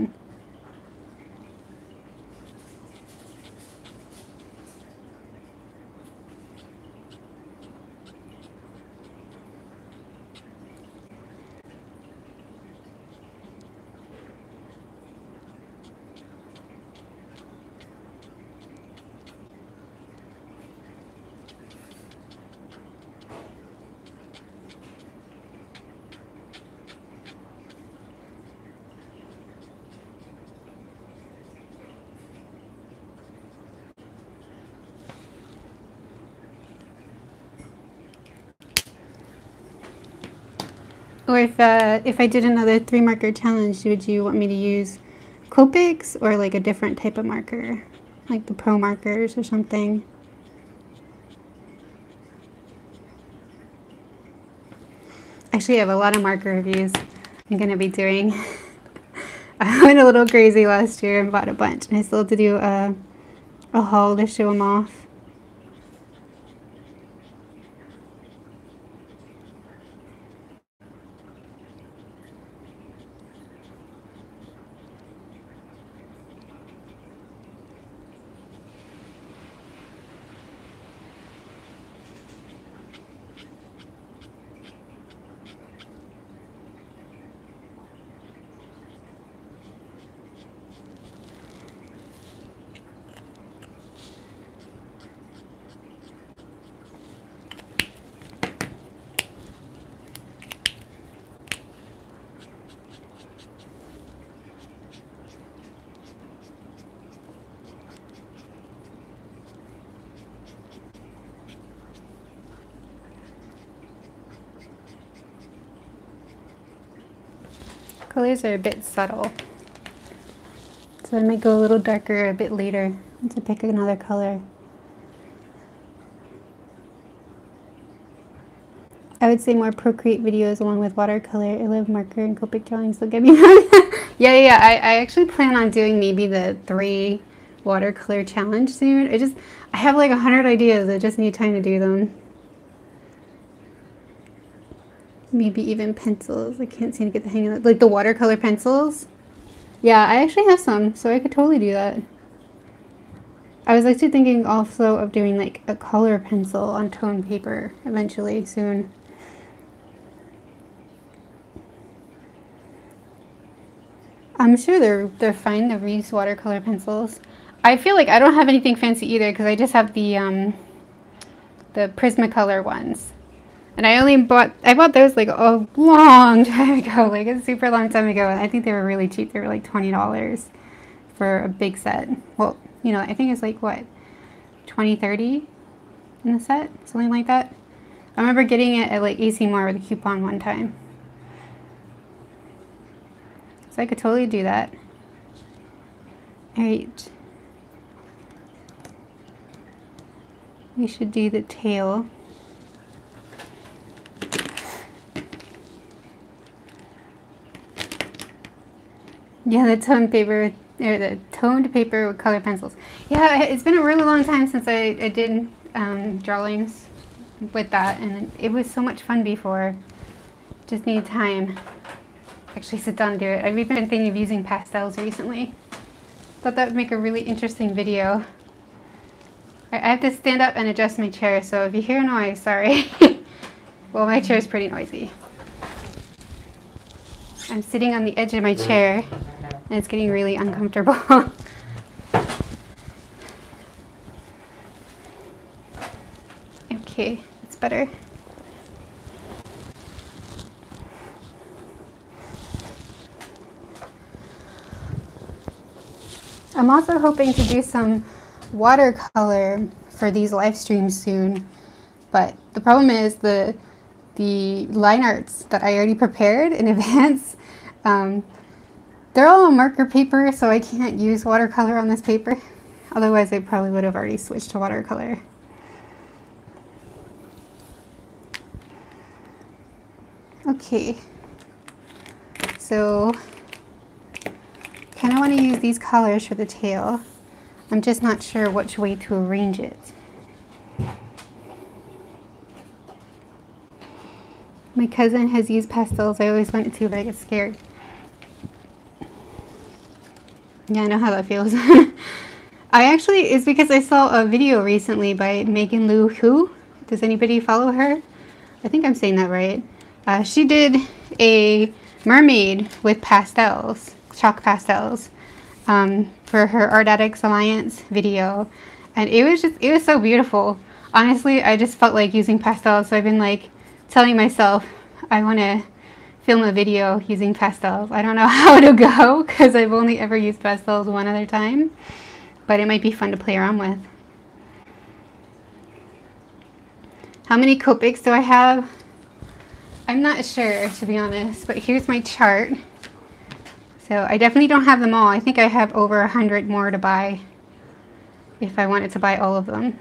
Or if I did another 3-marker challenge, would you want me to use Copics or like a different type of marker? Like the Pro markers or something? Actually, I have a lot of marker reviews I'm going to be doing. I went a little crazy last year and bought a bunch, and I still have to do a haul to show them off. Colors are a bit subtle, so I might go a little darker a bit later to pick another color. I would say more Procreate videos along with watercolor. I love marker and Copic drawings. Don't get me wrong. yeah. I actually plan on doing maybe the 3 watercolor challenge soon. I have like 100 ideas. I just need time to do them. Maybe even pencils. I can't seem to get the hang of it. Like the watercolor pencils. Yeah, I actually have some, so I could totally do that. I was actually thinking also of doing like a color pencil on toned paper eventually soon. I'm sure they're fine, the reused watercolor pencils. I feel like I don't have anything fancy either because I just have the Prismacolor ones. And I bought those like a long time ago, like a super long time ago. And I think they were really cheap. They were like $20 for a big set. Well, you know, I think it's like what, 20, 30 in the set, something like that. I remember getting it at like AC Moore with a coupon one time. So I could totally do that. All right. We should do the tail. Yeah, the toned paper, or the toned paper with color pencils. Yeah, it's been a really long time since I did drawings with that, and it was so much fun before. Just need time. Actually sit down and do it. I've even been thinking of using pastels recently. Thought that would make a really interesting video. I have to stand up and adjust my chair, so if you hear noise, sorry. Well, my chair is pretty noisy. I'm sitting on the edge of my chair, and it's getting really uncomfortable. Okay, that's better. I'm also hoping to do some watercolor for these live streams soon, but the problem is the line arts that I already prepared in advance, they're all on marker paper, so I can't use watercolor on this paper. Otherwise I probably would have already switched to watercolor. Okay, so kind of want to use these colors for the tail. I'm just not sure which way to arrange it. My cousin has used pastels. I always wanted to, but I get scared. Yeah, I know how that feels. It's because I saw a video recently by Megan Lou Who. Does anybody follow her? I think I'm saying that right. She did a mermaid with pastels, chalk pastels, for her Art Addicts Alliance video, and it was so beautiful. Honestly, I just felt like using pastels, so I've been like telling myself I want to film a video using pastels. I don't know how it'll go because I've only ever used pastels one other time, but it might be fun to play around with. How many Copics do I have? I'm not sure, to be honest, but here's my chart. So I definitely don't have them all. I think I have over 100 more to buy if I wanted to buy all of them.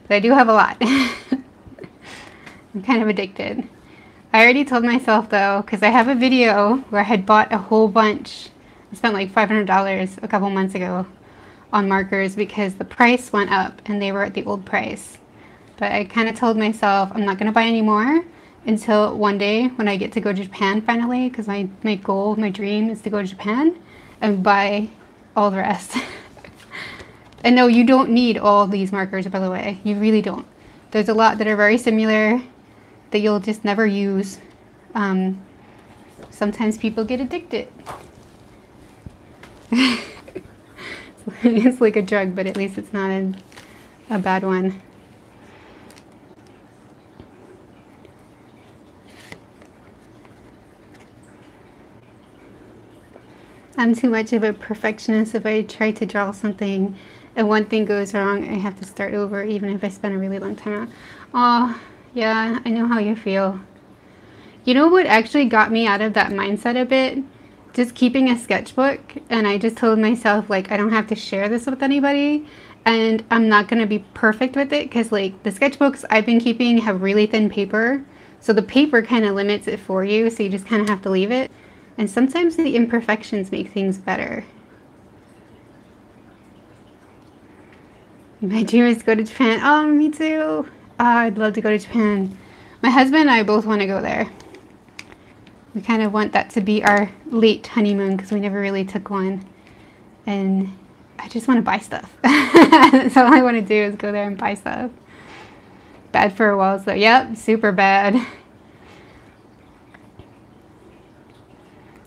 But I do have a lot. I'm kind of addicted. I already told myself though, because I have a video where I had bought a whole bunch. I spent like $500 a couple months ago on markers because the price went up and they were at the old price. But I kind of told myself I'm not going to buy any more until one day when I get to go to Japan finally, because my goal, my dream is to go to Japan and buy all the rest. And no, you don't need all these markers, by the way. You really don't. There's a lot that are very similar that you'll just never use. Sometimes people get addicted. It's like a drug, but at least it's not a bad one. I'm too much of a perfectionist. If I try to draw something and one thing goes wrong, I have to start over, even if I spend a really long time out. Oh, yeah, I know how you feel. You know what actually got me out of that mindset a bit? Just keeping a sketchbook, and I just told myself, like, I don't have to share this with anybody, and I'm not going to be perfect with it, because, like, the sketchbooks I've been keeping have really thin paper, so the paper kind of limits it for you, so you just kind of have to leave it. And sometimes the imperfections make things better. My dream is to go to Japan. Oh, me too. Oh, I'd love to go to Japan. My husband and I both want to go there. We kind of want that to be our late honeymoon because we never really took one. And I just want to buy stuff. That's all I want to do is go there and buy stuff. Bad for a while, so yep, super bad.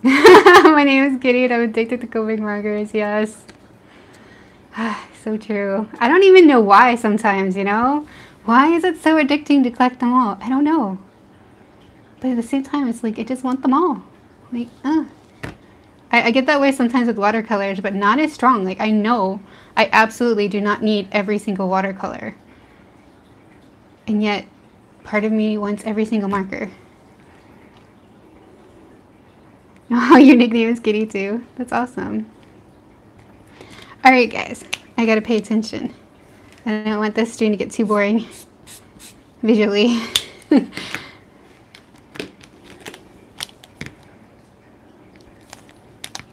My name is Kitty and I'm addicted to Copic markers, yes. So true. I don't even know why sometimes, you know? Why is it so addicting to collect them all? I don't know. But at the same time, it's like, I just want them all. Like, I get that way sometimes with watercolors, but not as strong. Like, I know I absolutely do not need every single watercolor. And yet, part of me wants every single marker. Oh, your nickname is Kitty too. That's awesome. Alright guys, I gotta pay attention. I don't want this stream to get too boring visually.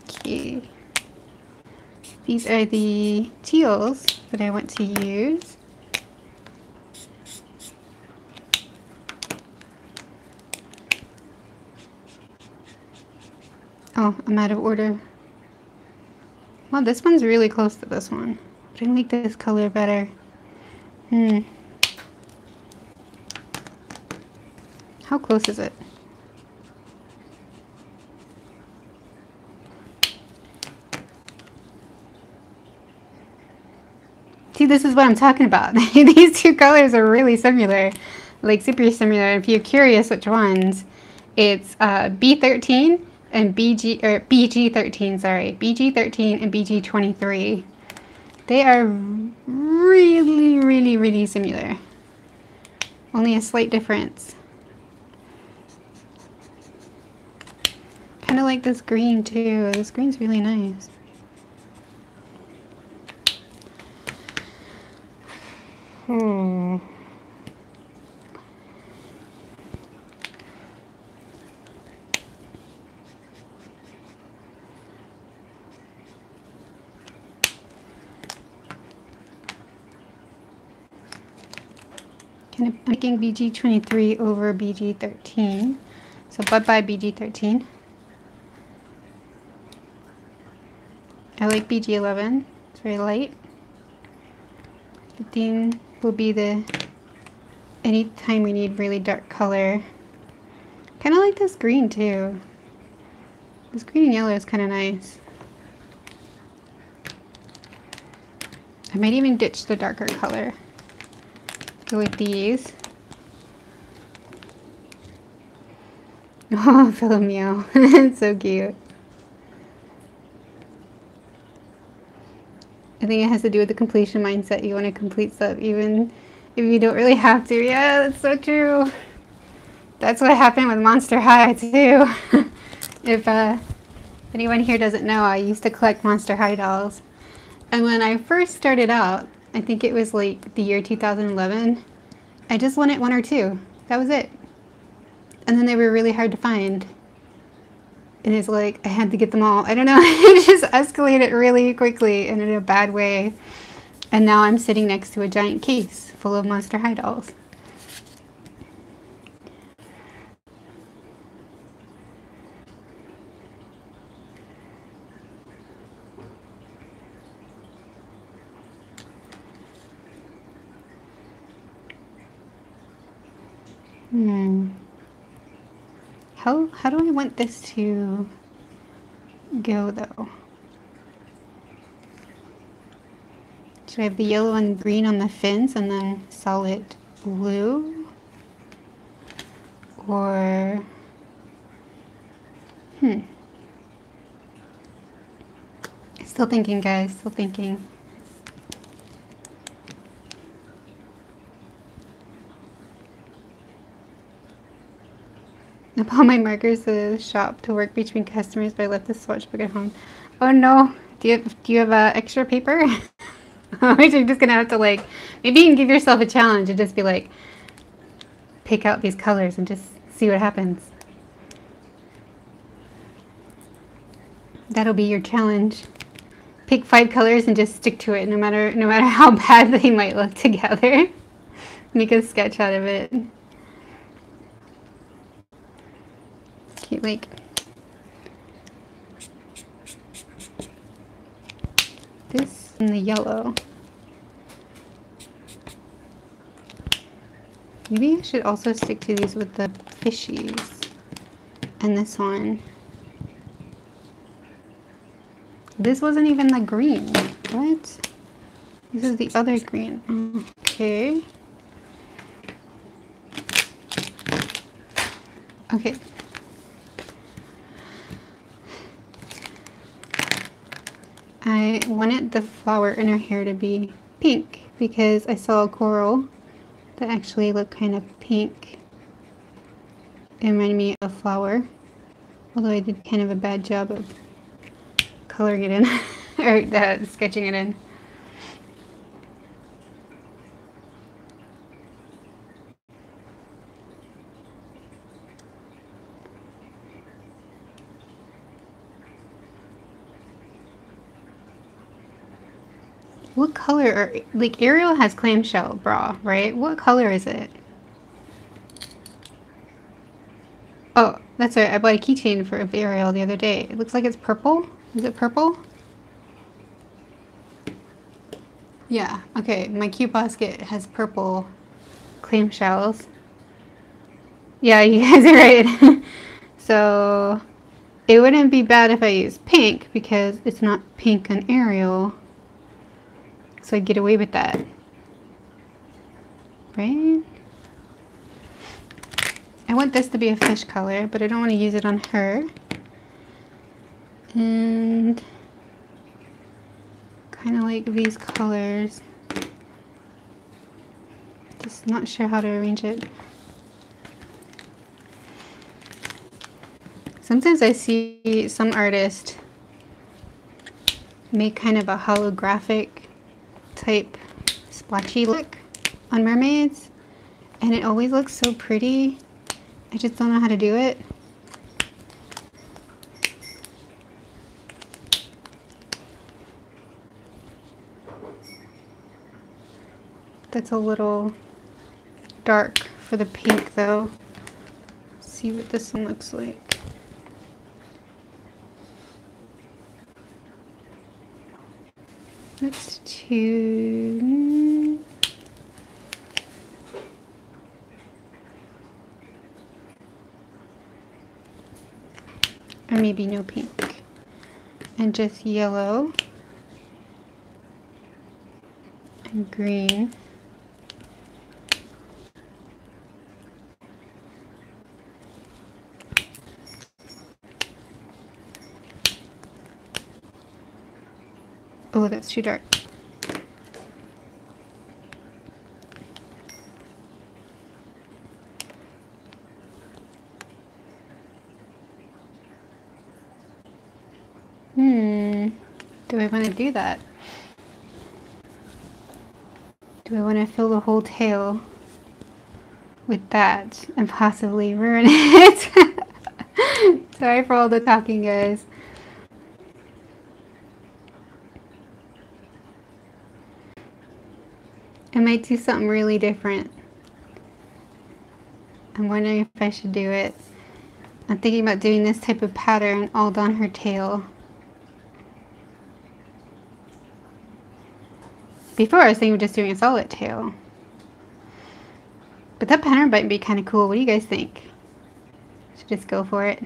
Okay. These are the teals that I want to use. Oh, I'm out of order. Well, this one's really close to this one. But I like this color better. How close is it? See, this is what I'm talking about. These two colors are really similar, like super similar. If you're curious which ones, it's B13 and BG13, sorry, BG13 and BG23. They are really, really, really similar. Only a slight difference. Kind of like this green too. This green's really nice. I'm making BG23 over BG13. So bye-bye BG13. I like BG11. It's very light. 15 will be the anytime we need really dark color. Kind of like this green too. This green and yellow is kind of nice. I might even ditch the darker color. Go with these. Oh, Philomeo. It's so cute. I think it has to do with the completion mindset. You want to complete stuff even if you don't really have to. Yeah, that's so true. That's what happened with Monster High too. If anyone here doesn't know, I used to collect Monster High dolls. And when I first started out, I think it was like the year 2011, I just wanted one or two. That was it. And then they were really hard to find. And it's like, I had to get them all. I don't know, it just escalated really quickly and in a bad way. And now I'm sitting next to a giant case full of Monster High dolls. How do I want this to go though? Should I have the yellow and green on the fins and then solid blue? Or still thinking, guys, still thinking. I bought my markers to the shop to work between customers, but I left the swatch book at home. Oh no! Do you have extra paper? You're just gonna have to like, maybe you can give yourself a challenge and just be like, pick out these colors and just see what happens. That'll be your challenge. Pick 5 colors and just stick to it, no matter how bad they might look together. Make a sketch out of it. Like this and the yellow. Maybe I should also stick to these with the fishies and this one. This wasn't even the green. What? This is the other green. Okay. Okay. I wanted the flower in her hair to be pink because I saw a coral that actually looked kind of pink. It reminded me of a flower, although I did kind of a bad job of coloring it in, or sketching it in. What color are, like Ariel has clamshell bra, right? What color is it? Oh, That's right, I bought a keychain for Ariel the other day. It looks like it's purple. Is it purple? Yeah, okay. My cute basket has purple clamshells. Yeah, you guys are right. So it wouldn't be bad if I used pink because it's not pink on Ariel. So I'd get away with that. Right? I want this to be a fish color, but I don't want to use it on her. And kind of like these colors. Just not sure how to arrange it. Sometimes I see some artists make kind of a holographic type splotchy look on mermaids, and it always looks so pretty. I just don't know how to do it. That's a little dark for the pink though. Let's see what this one looks like. Let's do or maybe no pink and just yellow and green. Oh, that's too dark. Do I want to do that? Do I want to fill the whole tail with that and possibly ruin it? Sorry for all the talking, guys. I might do something really different. I'm wondering if I should do it. I'm thinking about doing this type of pattern all down her tail. Before I was thinking of just doing a solid tail. But that pattern might be kind of cool. What do you guys think? Should just go for it.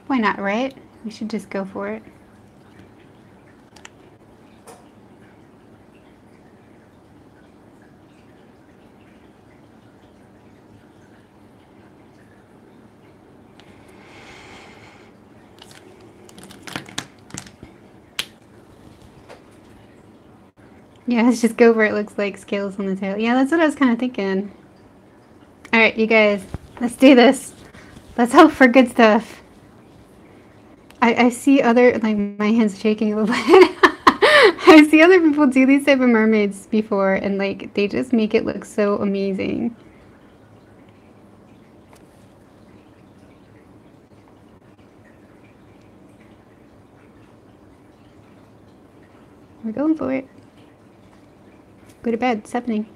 Why not, right? We should just go for it. Yeah, let's just go where it looks like scales on the tail. Yeah, that's what I was kind of thinking. Alright, you guys, let's do this. Let's hope for good stuff. I see other, like, my hand's shaking a little bit. I see other people do these type of mermaids before, and, like, they just make it look so amazing. We're going for it. Go to bed. It's happening.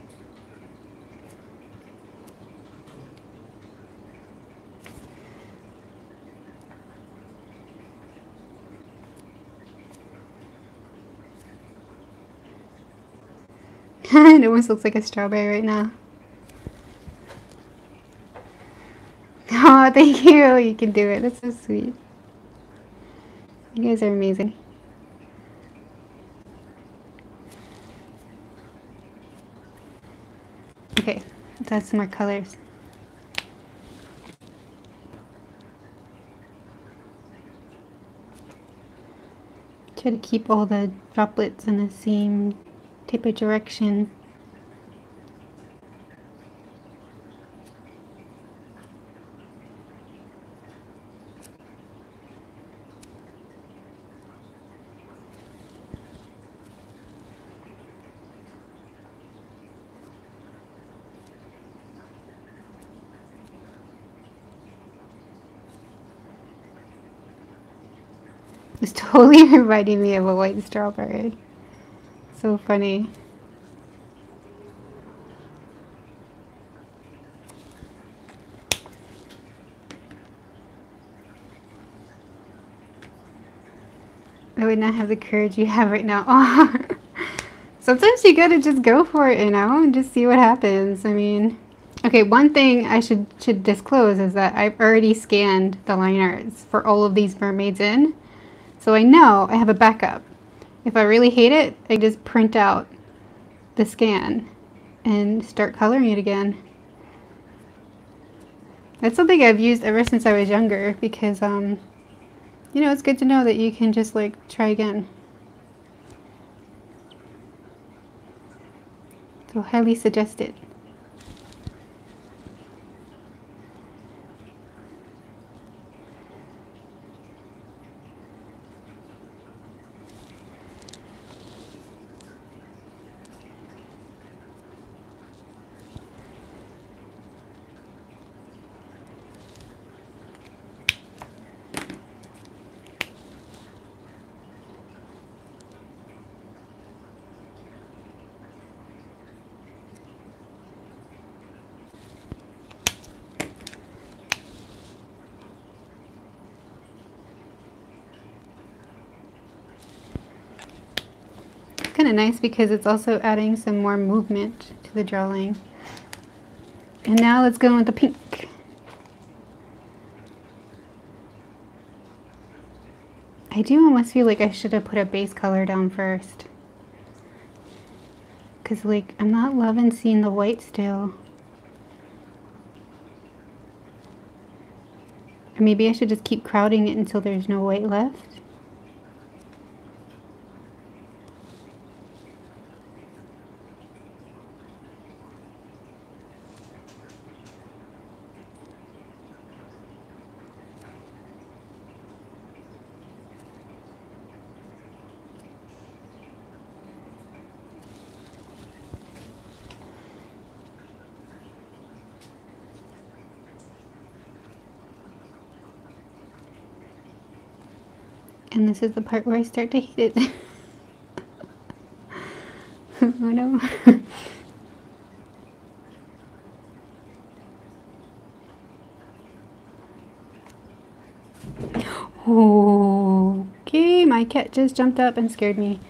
It almost looks like a strawberry right now. Oh, thank you. You can do it. That's so sweet. You guys are amazing. Okay, let's add some more colors. Try to keep all the droplets in the same type of direction. It's totally reminding me of a white strawberry. So funny. I would not have the courage you have right now. Oh. Sometimes you gotta just go for it, you know, and just see what happens. I mean, okay, one thing I should disclose is that I've already scanned the liners for all of these mermaids in, so I know I have a backup. If I really hate it, I just print out the scan and start coloring it again. That's something I've used ever since I was younger because, you know, it's good to know that you can just like try again. So highly suggested. Kind of nice because it's also adding some more movement to the drawing. And now let's go with the pink. I do almost feel like I should have put a base color down first. Because like, I'm not loving seeing the white still. Or maybe I should just keep crowding it until there's no white left. And this is the part where I start to hate it. Oh no. Okay, my cat just jumped up and scared me.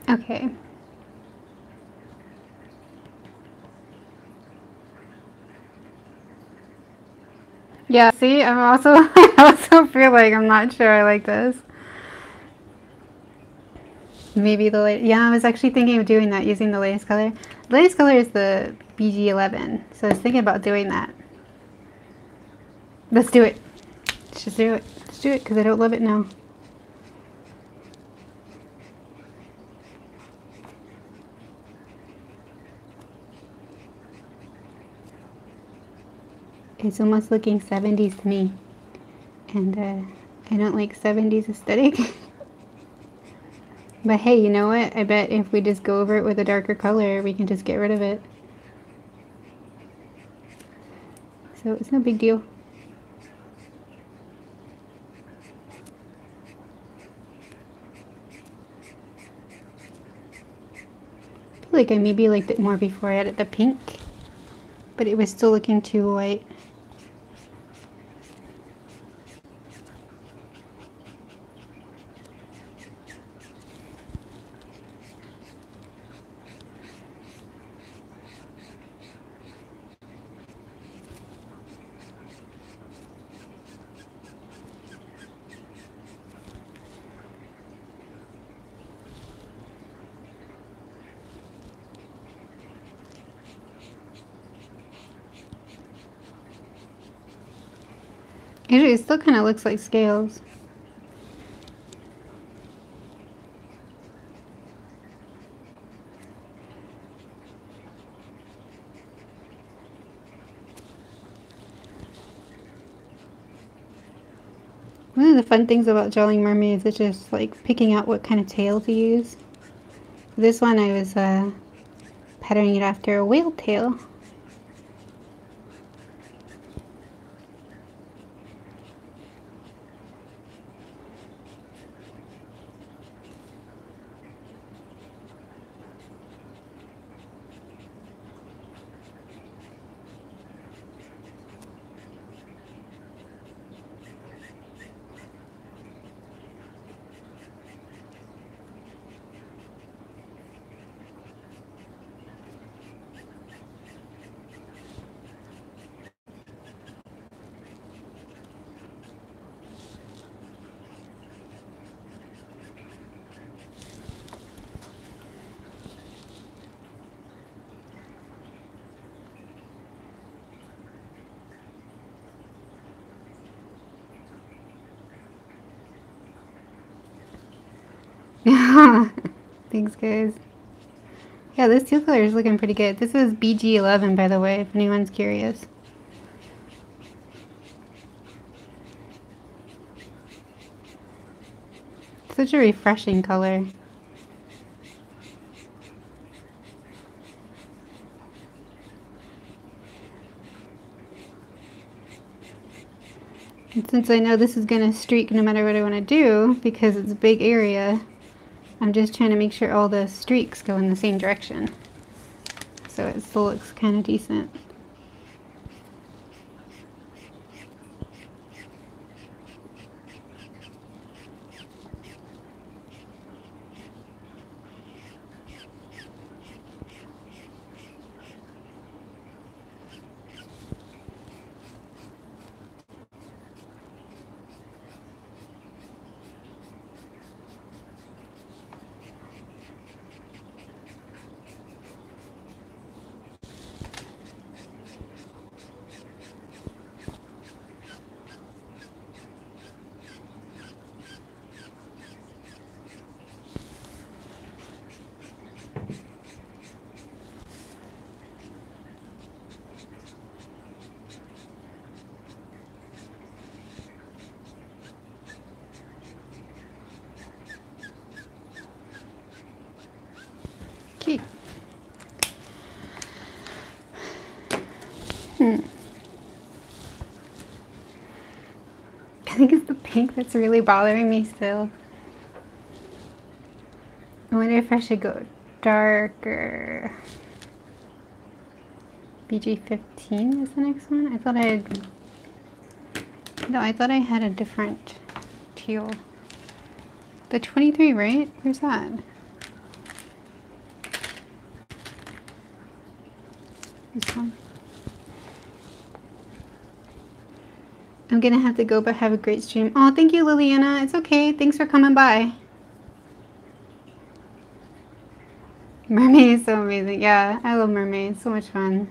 Okay. Yeah, see, I also feel like I'm not sure I like this. Maybe the light, yeah, I was actually thinking of doing that, using the latest color. The latest color is the BG11, so I was thinking about doing that. Let's do it. Let's just do it. Let's do it, because I don't love it now. It's almost looking 70s to me, and I don't like 70s aesthetic. But hey, you know what? I bet if we just go over it with a darker color, we can just get rid of it. So it's no big deal. I feel like I maybe liked it more before I added the pink, but it was still looking too white. Actually, it still kind of looks like scales. One of the fun things about drawing mermaids is just like picking out what kind of tail to use. This one I was patterning it after a whale tail. Thanks, guys. Yeah, this teal color is looking pretty good. This is BG11, by the way, if anyone's curious. Such a refreshing color. And since I know this is going to streak no matter what I want to do, because it's a big area, I'm just trying to make sure all the streaks go in the same direction. So it still looks kind of decent. Okay. I think it's the pink that's really bothering me still. I wonder if I should go darker. BG15 is the next one? I thought I had... No, I thought I had a different teal. The 23, right? Where's that? This one. I'm gonna have to go, but have a great stream. Oh, thank you, Liliana. It's okay. Thanks for coming by. Mermay is so amazing. Yeah, I love Mermay. It's so much fun.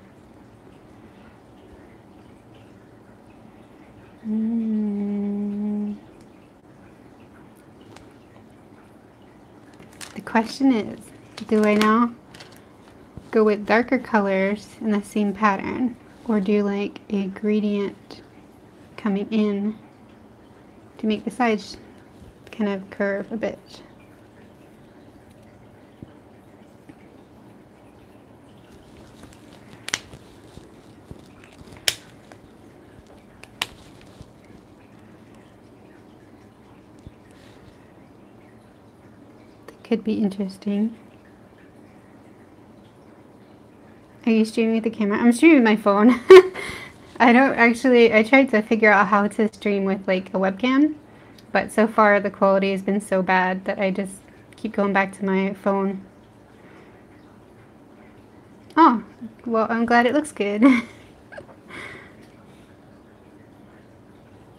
The question is, do I now go with darker colors in the same pattern, or do like a gradient coming in to make the sides kind of curve a bit? That could be interesting. Are you streaming with the camera? I'm streaming with my phone. I don't actually, I tried to figure out how to stream with like a webcam, but so far the quality has been so bad that I just keep going back to my phone. Oh, well, I'm glad it looks good.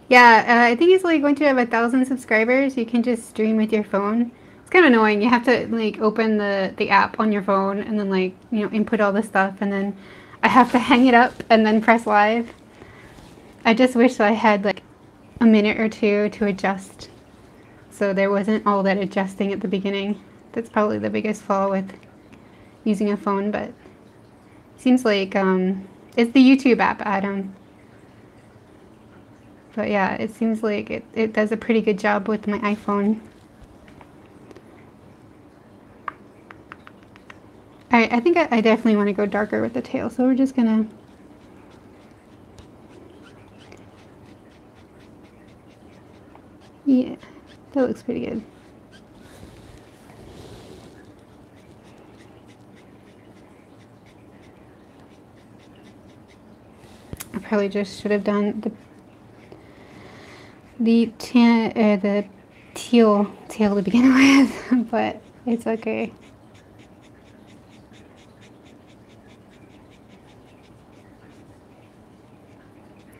Yeah, I think it's like once you have 1,000 subscribers, you can just stream with your phone. It's kind of annoying. You have to like open the app on your phone and then like, you know, input all the stuff, and then I have to hang it up and then press live. I just wish I had like a minute or two to adjust, so there wasn't all that adjusting at the beginning. That's probably the biggest flaw with using a phone, but it seems like it's the YouTube app, Adam. But yeah, it seems like it does a pretty good job with my iPhone. Alright, I think I definitely want to go darker with the tail, so we're just gonna... Yeah, that looks pretty good. I probably just should have done the teal tail to begin with, but it's okay.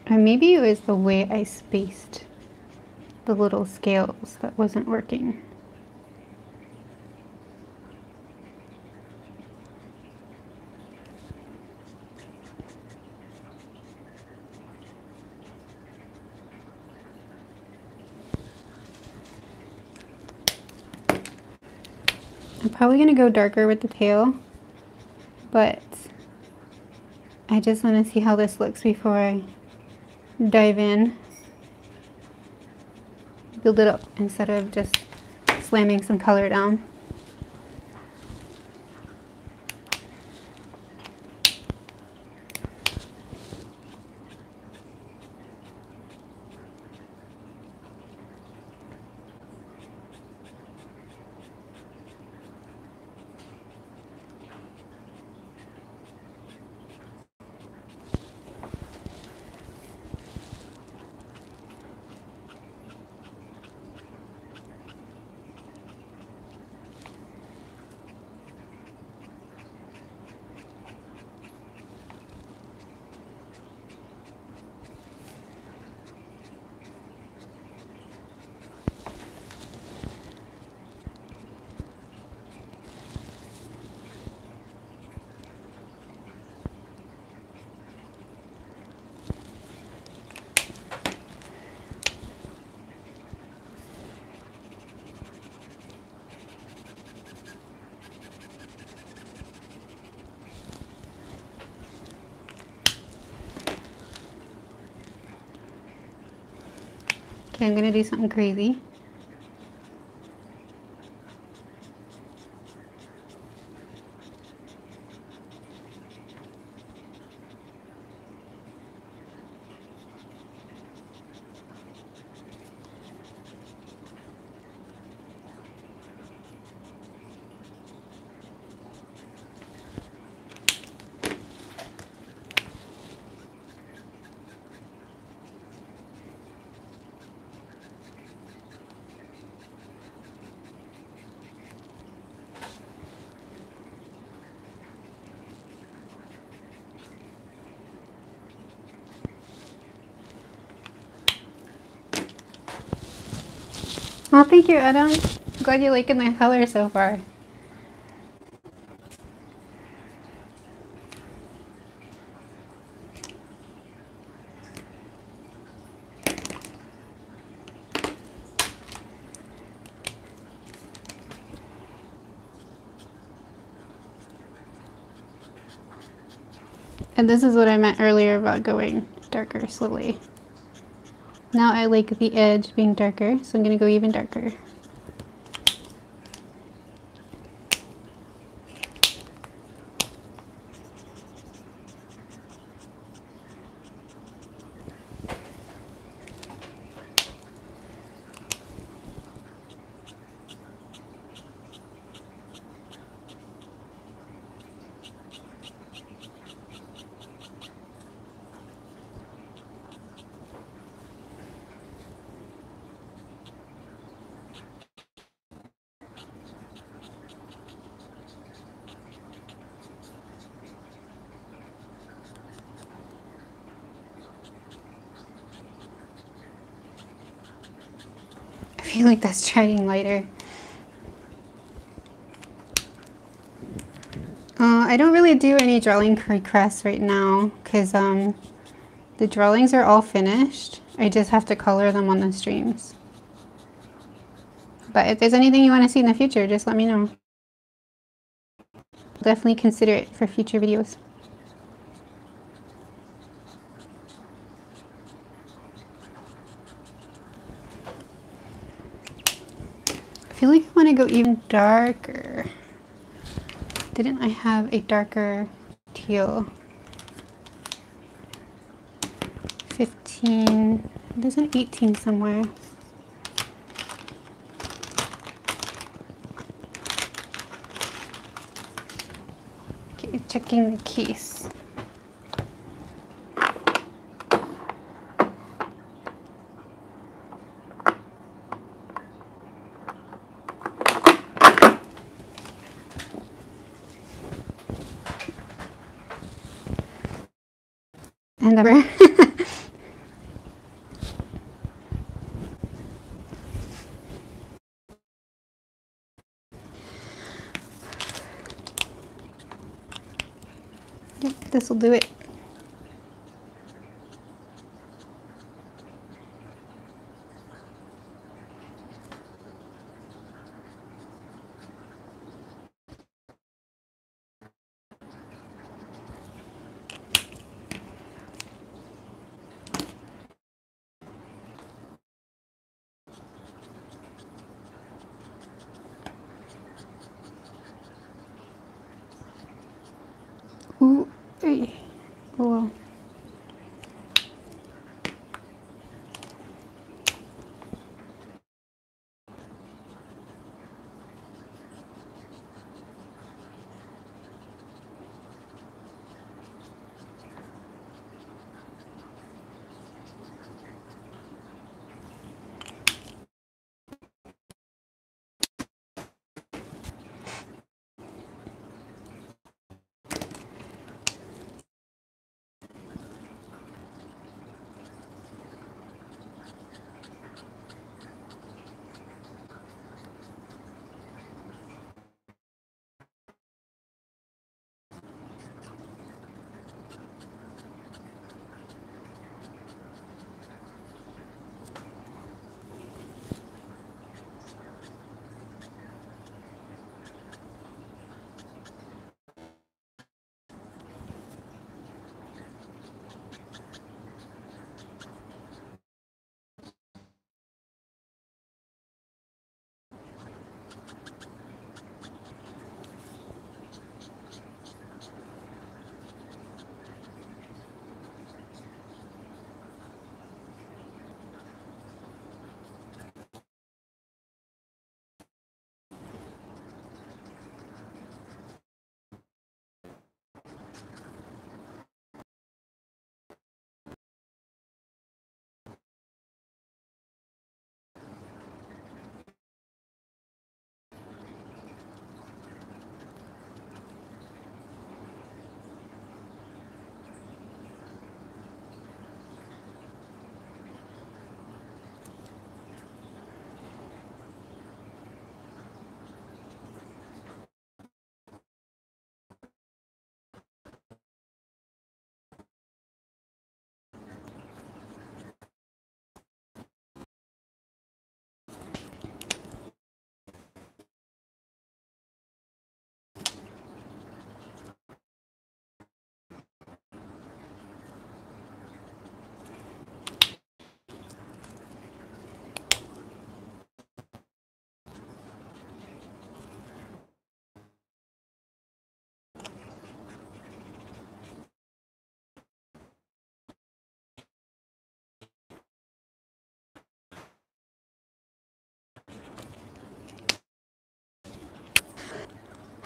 And maybe it was the way I spaced the little scales that wasn't working. I'm probably going to go darker with the tail, but I just want to see how this looks before I dive in. Build it up instead of just slamming some color down. Okay, I'm gonna do something crazy. Oh, thank you, Adam. I'm glad you're liking my color so far. And this is what I meant earlier about going darker slowly. Now I like the edge being darker, so I'm gonna go even darker. I feel like that's trying lighter. I don't really do any drawing requests right now because the drawings are all finished. I just have to color them on the streams. But if there's anything you want to see in the future, just let me know. I'll definitely consider it for future videos. feel like I want to go even darker. Didn't I have a darker teal? 15. There's an 18 somewhere. Okay, checking the case. And over. Yep, this will do it. Ooh, hey. Oh well.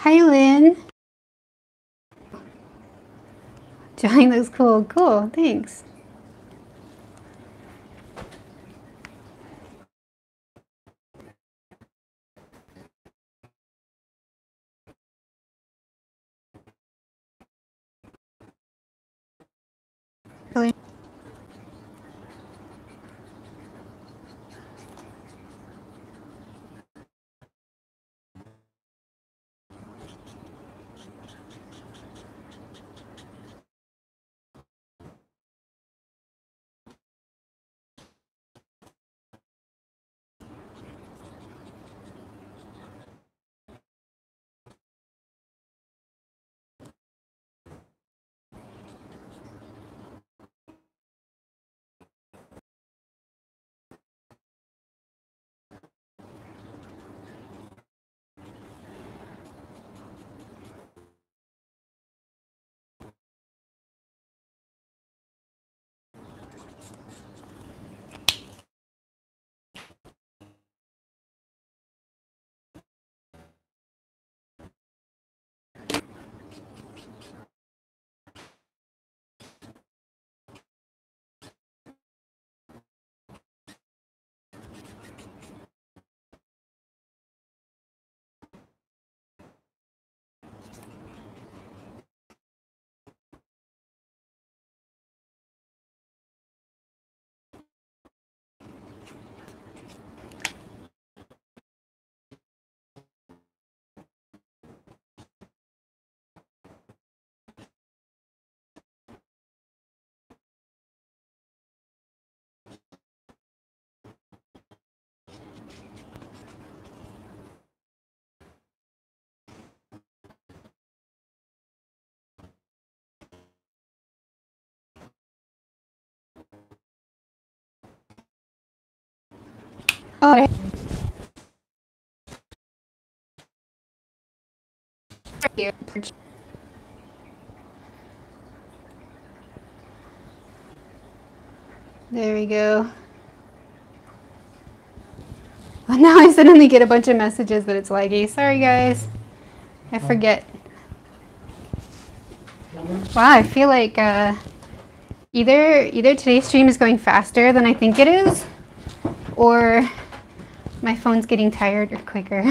Hi, Lynn. Drawing looks cool. Cool, thanks. Really? Oh, there we go. Well, now I suddenly get a bunch of messages that it's laggy. Sorry guys, I forget. Wow, I feel like either today's stream is going faster than I think it is, or my phone's getting tired or quicker.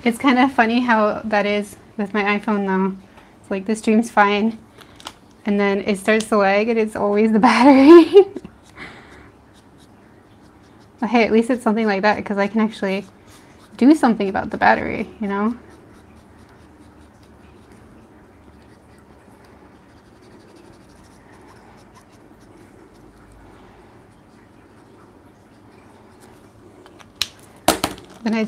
It's kind of funny how that is with my iPhone though. It's like the stream's fine, and then it starts to lag and it's always the battery. But hey, at least it's something like that because I can actually do something about the battery, you know? When I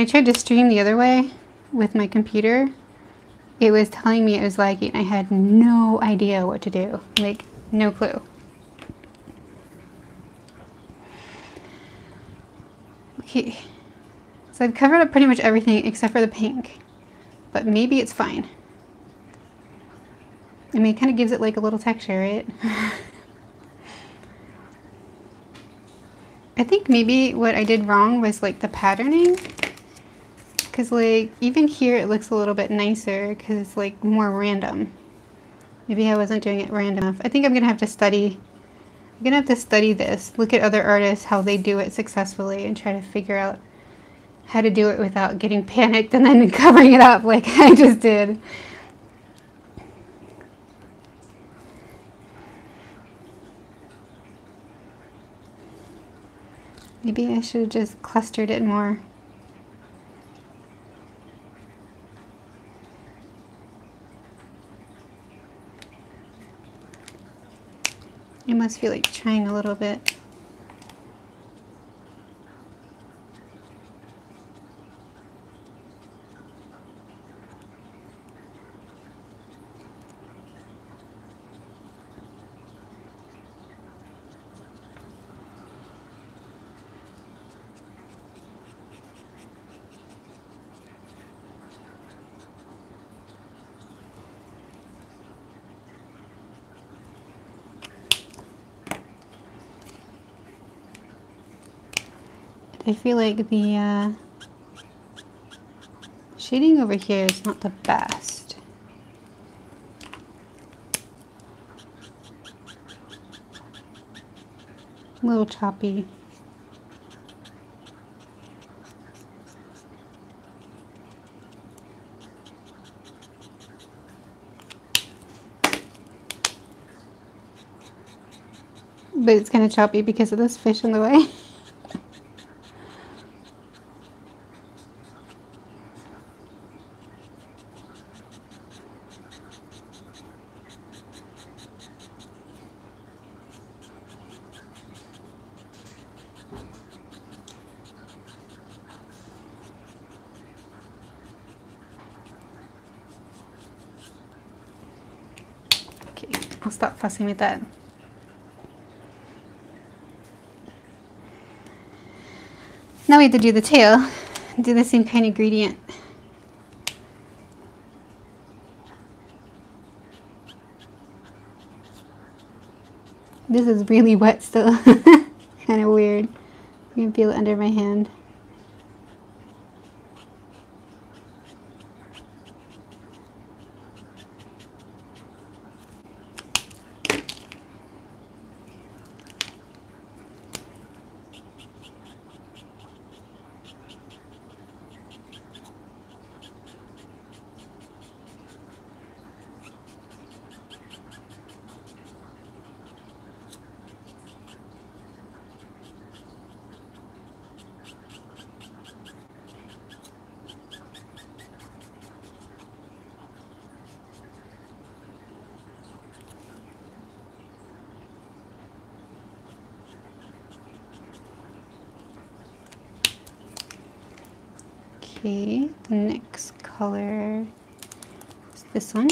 tried to stream the other way with my computer, it was telling me it was lagging. I had no idea what to do, like no clue. Okay, so I've covered up pretty much everything except for the pink, but maybe it's fine. I mean, it kind of gives it like a little texture, right? I think maybe what I did wrong was like the patterning, because like even here it looks a little bit nicer because it's like more random. Maybe I wasn't doing it random enough. I think I'm gonna have to study. I'm gonna have to study this, look at other artists, how they do it successfully, and try to figure out how to do it without getting panicked and then covering it up like I just did. Maybe I should have just clustered it more. I must feel like trying a little bit. I feel like the shading over here is not the best. A little choppy. But it's kind of choppy because of this fish in the way. Okay, I'll stop fussing with that. Now we have to do the tail. Do the same kind of gradient. This is really wet still. Kind of weird. You can feel it under my hand. Okay, the next color is this one.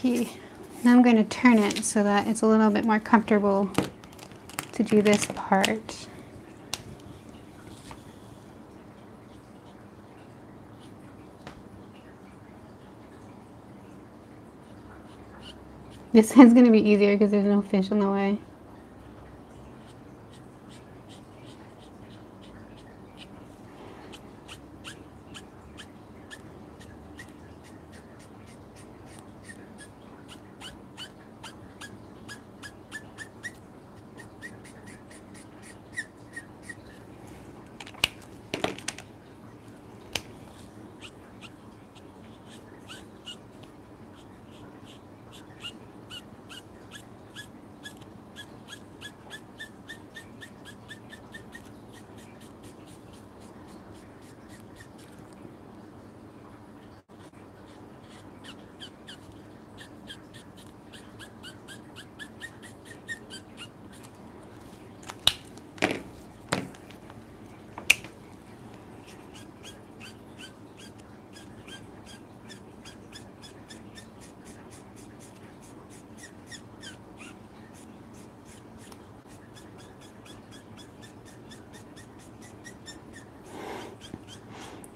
Okay, now I'm going to turn it so that it's a little bit more comfortable to do this part. This side's going to be easier because there's no fish in the way.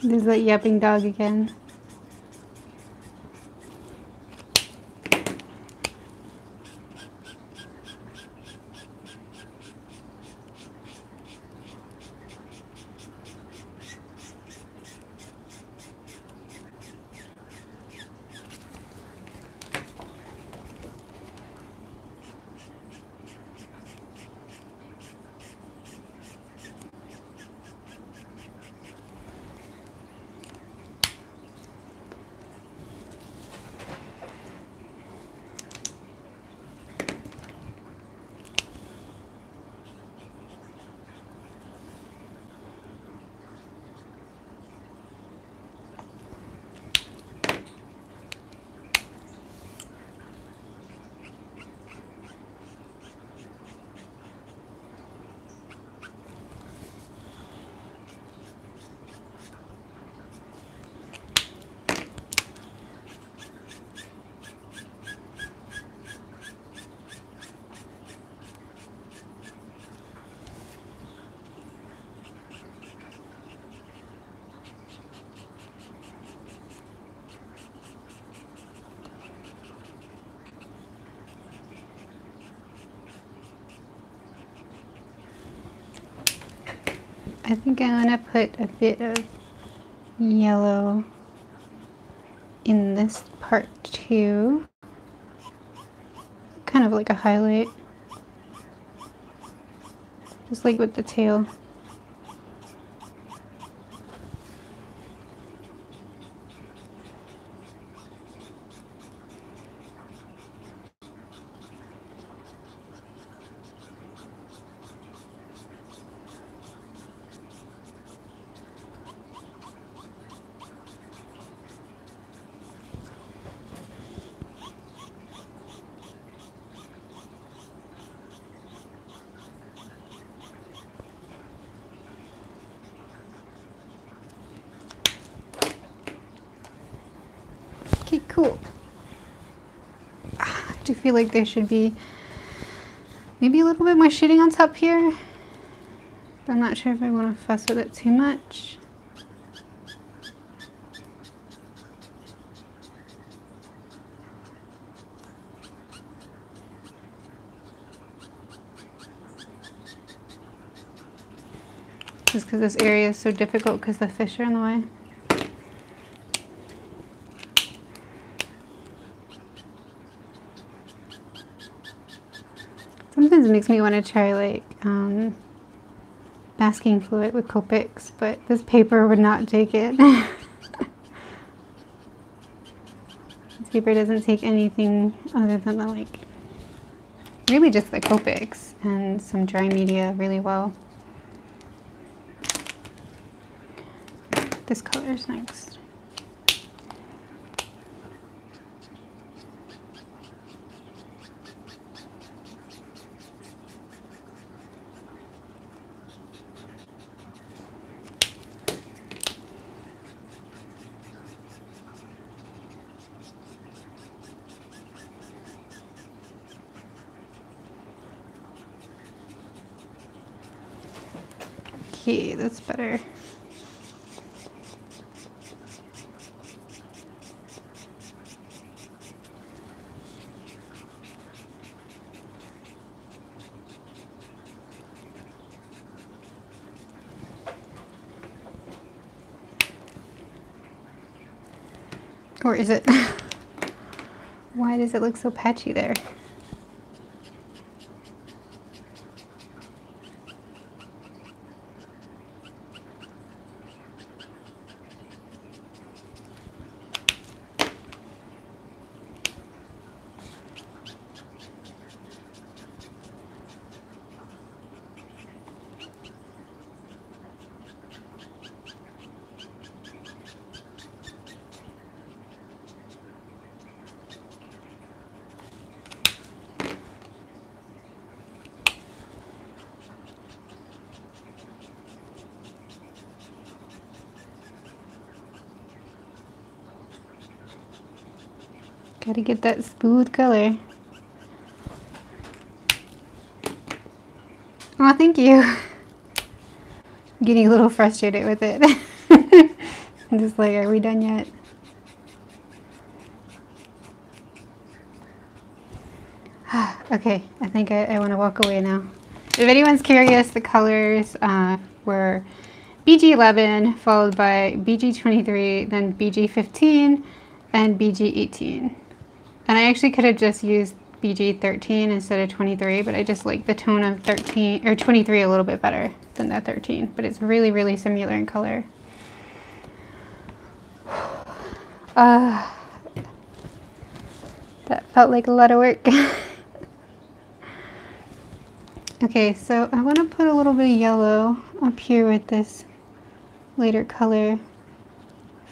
There's that yapping dog again. I think I'm gonna put a bit of yellow in this part too. Kind of like a highlight. Just like with the tail. do feel like there should be maybe a little bit more shading on top here. But I'm not sure if I want to fuss with it too much. Just because this area is so difficult because the fish are in the way. Sometimes it makes me want to try like masking fluid with Copics, but this paper would not take it. This paper doesn't take anything other than the, like, really just the Copics and some dry media really well. This color is next. Okay, that's better. Or is it? Why does it look so patchy there? Gotta get that smooth color. Oh, thank you. I'm getting a little frustrated with it. I'm just like, are we done yet? Okay, I think I want to walk away now. If anyone's curious, the colors were BG11, followed by BG23, then BG15, and BG18. And I actually could have just used BG13 instead of 23, but I just like the tone of 13 or 23 a little bit better than that 13. But it's really, really similar in color. That felt like a lot of work. Okay, so I want to put a little bit of yellow up here with this lighter color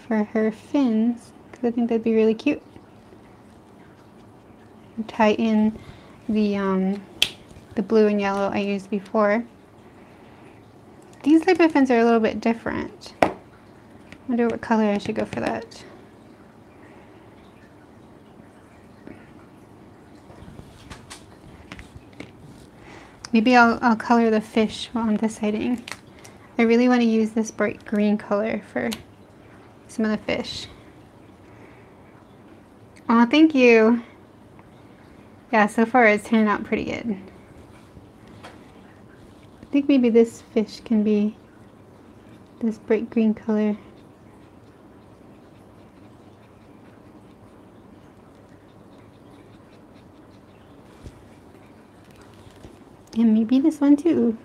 for her fins, because I think that'd be really cute. Tie in the blue and yellow I used before. These type of fins are a little bit different. I wonder what color I should go for that. Maybe I'll color the fish while I'm deciding. I really want to use this bright green color for some of the fish. Oh, thank you. Yeah, so far it's turning out pretty good. I think maybe this fish can be this bright green color. And maybe this one too.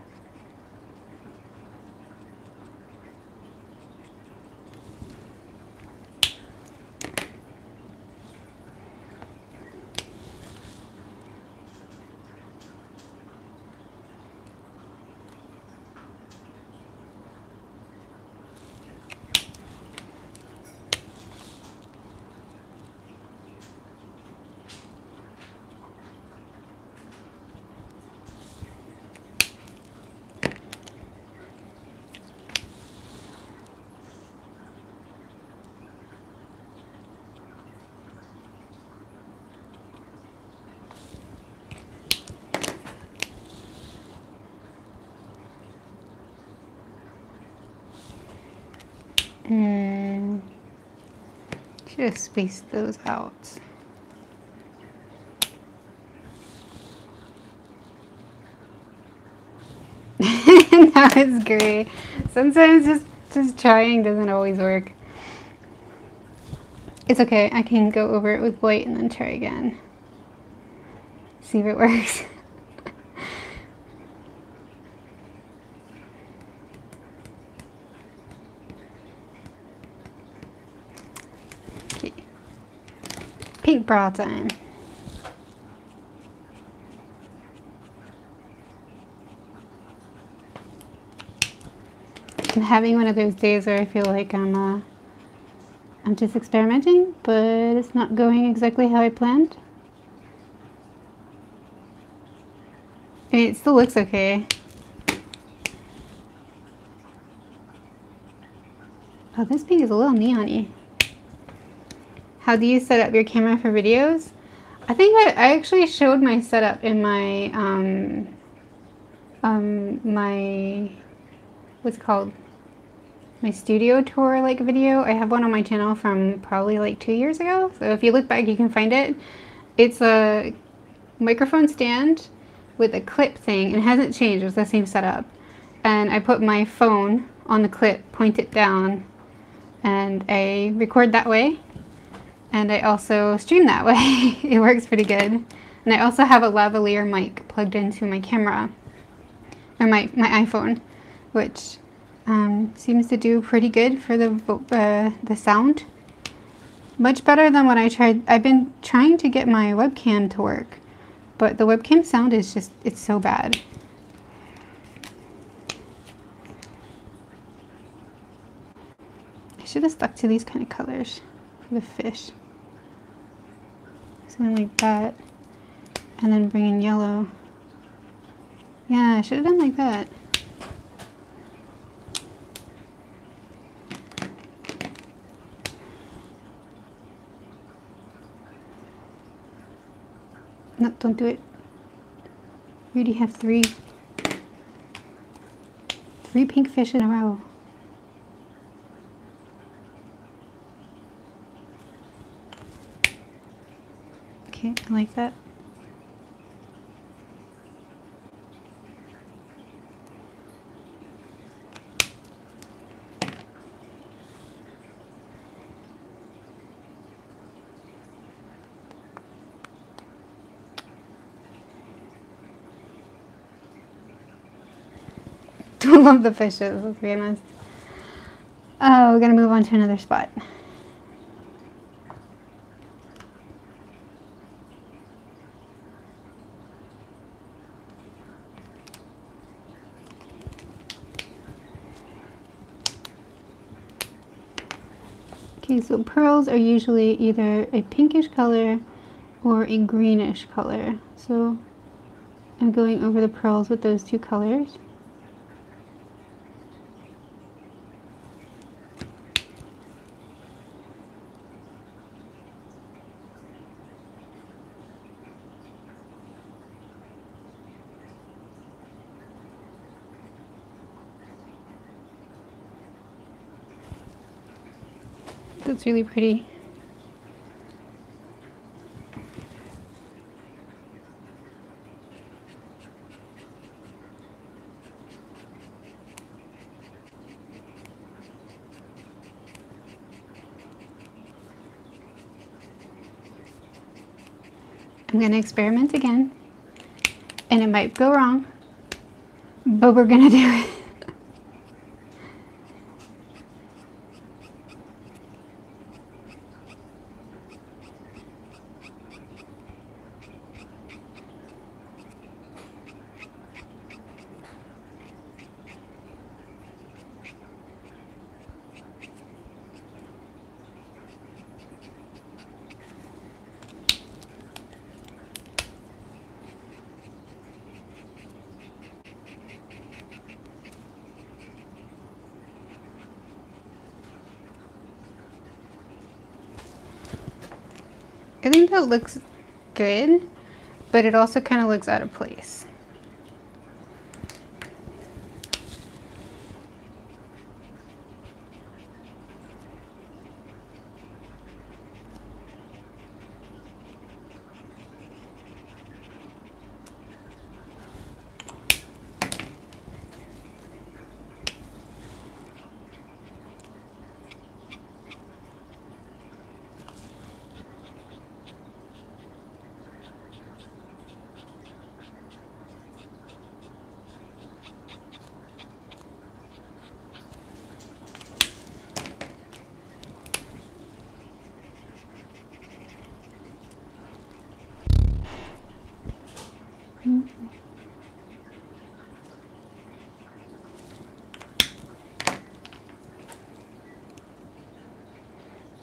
Should have spaced those out. That was great. Sometimes just trying doesn't always work. It's okay, I can go over it with white and then try again. See if it works. Okay. Pink bra time. I'm having one of those days where I feel like I'm just experimenting, but it's not going exactly how I planned. I mean, it still looks okay. Oh, this pink is a little neon-y. How do you set up your camera for videos? I think I actually showed my setup in my, what's it called? My studio tour like video. I have one on my channel from probably like 2 years ago. So if you look back, you can find it. It's a microphone stand with a clip thing, and it hasn't changed. It's the same setup. And I put my phone on the clip, point it down, and I record that way. And I also stream that way. It works pretty good. And I also have a lavalier mic plugged into my camera, or my iPhone, which seems to do pretty good for the sound. Much better than when I tried. I've been trying to get my webcam to work, but the webcam sound is just, it's so bad. I should have stuck to these kind of colors for the fish. Something like that. And then bring in yellow. Yeah, I should have done like that. No, don't do it. We already have three pink fish in a row. Okay, I like that. I love the fishes, let's be honest. Oh, we're gonna move on to another spot. Okay, so pearls are usually either a pinkish color or a greenish color. So I'm going over the pearls with those two colors. That's really pretty. I'm going to experiment again, and it might go wrong, but we're going to do it. I think that looks good, but it also kind of looks out of place.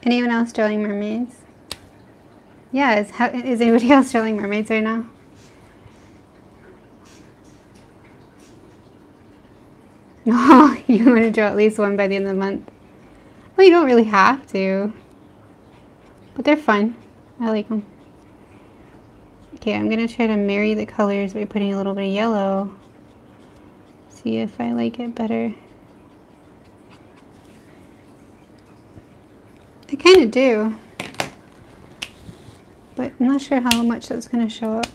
Anyone else drawing mermaids? Yeah, is anybody else drawing mermaids right now? No, you want to draw at least one by the end of the month. Well, you don't really have to, but they're fun. I like them. Okay, I'm gonna try to marry the colors by putting a little bit of yellow. See if I like it better. I kind of do, but I'm not sure how much that's gonna show up.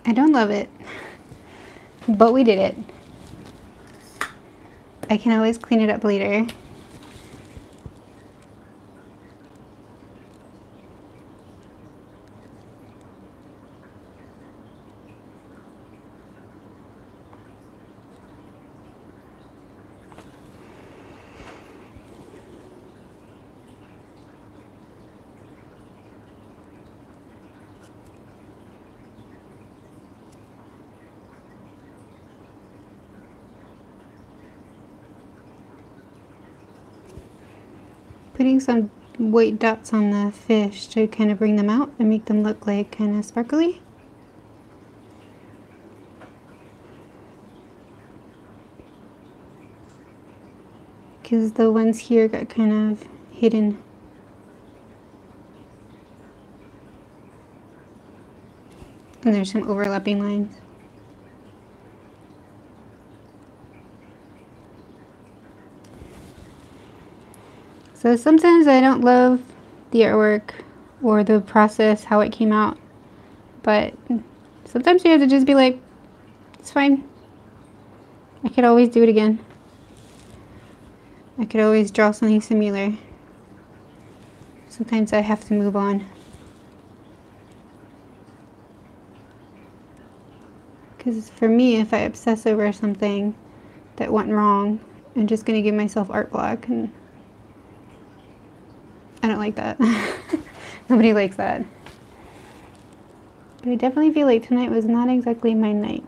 I don't love it, but we did it. I can always clean it up later. Putting some white dots on the fish to kind of bring them out and make them look like kind of sparkly. Because the ones here got kind of hidden. And there's some overlapping lines. So sometimes I don't love the artwork or the process, how it came out, but sometimes you have to just be like, it's fine. I could always do it again. I could always draw something similar. Sometimes I have to move on. Because for me, if I obsess over something that went wrong, I'm just going to give myself art block, and I don't like that. Nobody likes that. But I definitely feel like tonight was not exactly my night.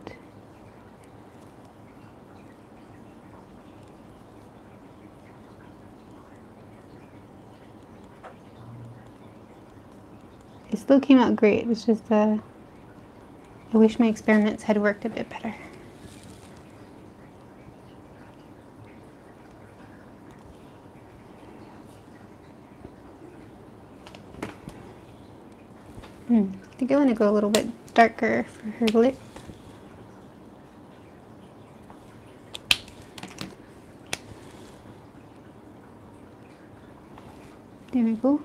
It still came out great. It's just I wish my experiments had worked a bit better. I think I want to go a little bit darker for her lip. There we go.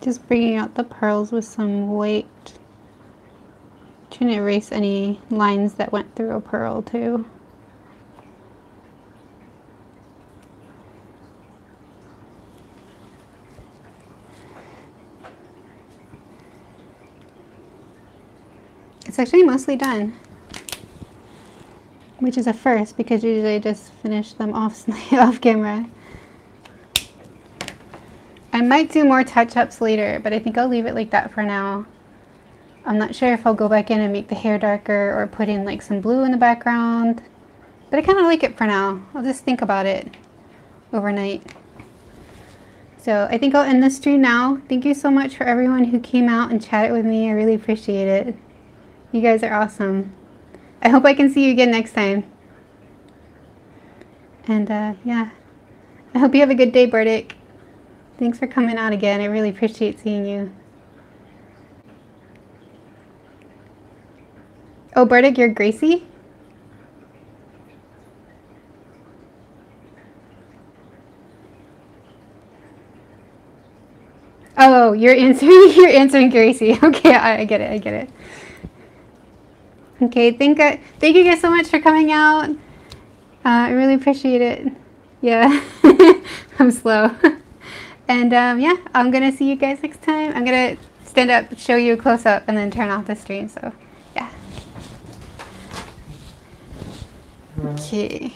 Just bringing out the pearls with some white. Trying to erase any lines that went through a pearl too. It's actually mostly done, which is a first because usually I just finish them off camera. I might do more touch-ups later, but I think I'll leave it like that for now. I'm not sure if I'll go back in and make the hair darker or put in like some blue in the background, but I kind of like it for now. I'll just think about it overnight. So I think I'll end the stream now. Thank you so much for everyone who came out and chatted with me. I really appreciate it. You guys are awesome. I hope I can see you again next time. And yeah, I hope you have a good day, Burdick. Thanks for coming out again. I really appreciate seeing you. Oh, Burdick, you're Gracie? Oh, you're answering Gracie. Okay, I get it, I get it. Okay, thank you guys so much for coming out. I really appreciate it. Yeah, I'm slow. And yeah, I'm gonna see you guys next time. I'm gonna stand up, show you a close-up, and then turn off the stream, so yeah. Okay.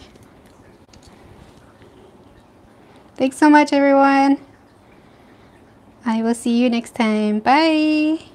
Thanks so much, everyone. I will see you next time. Bye.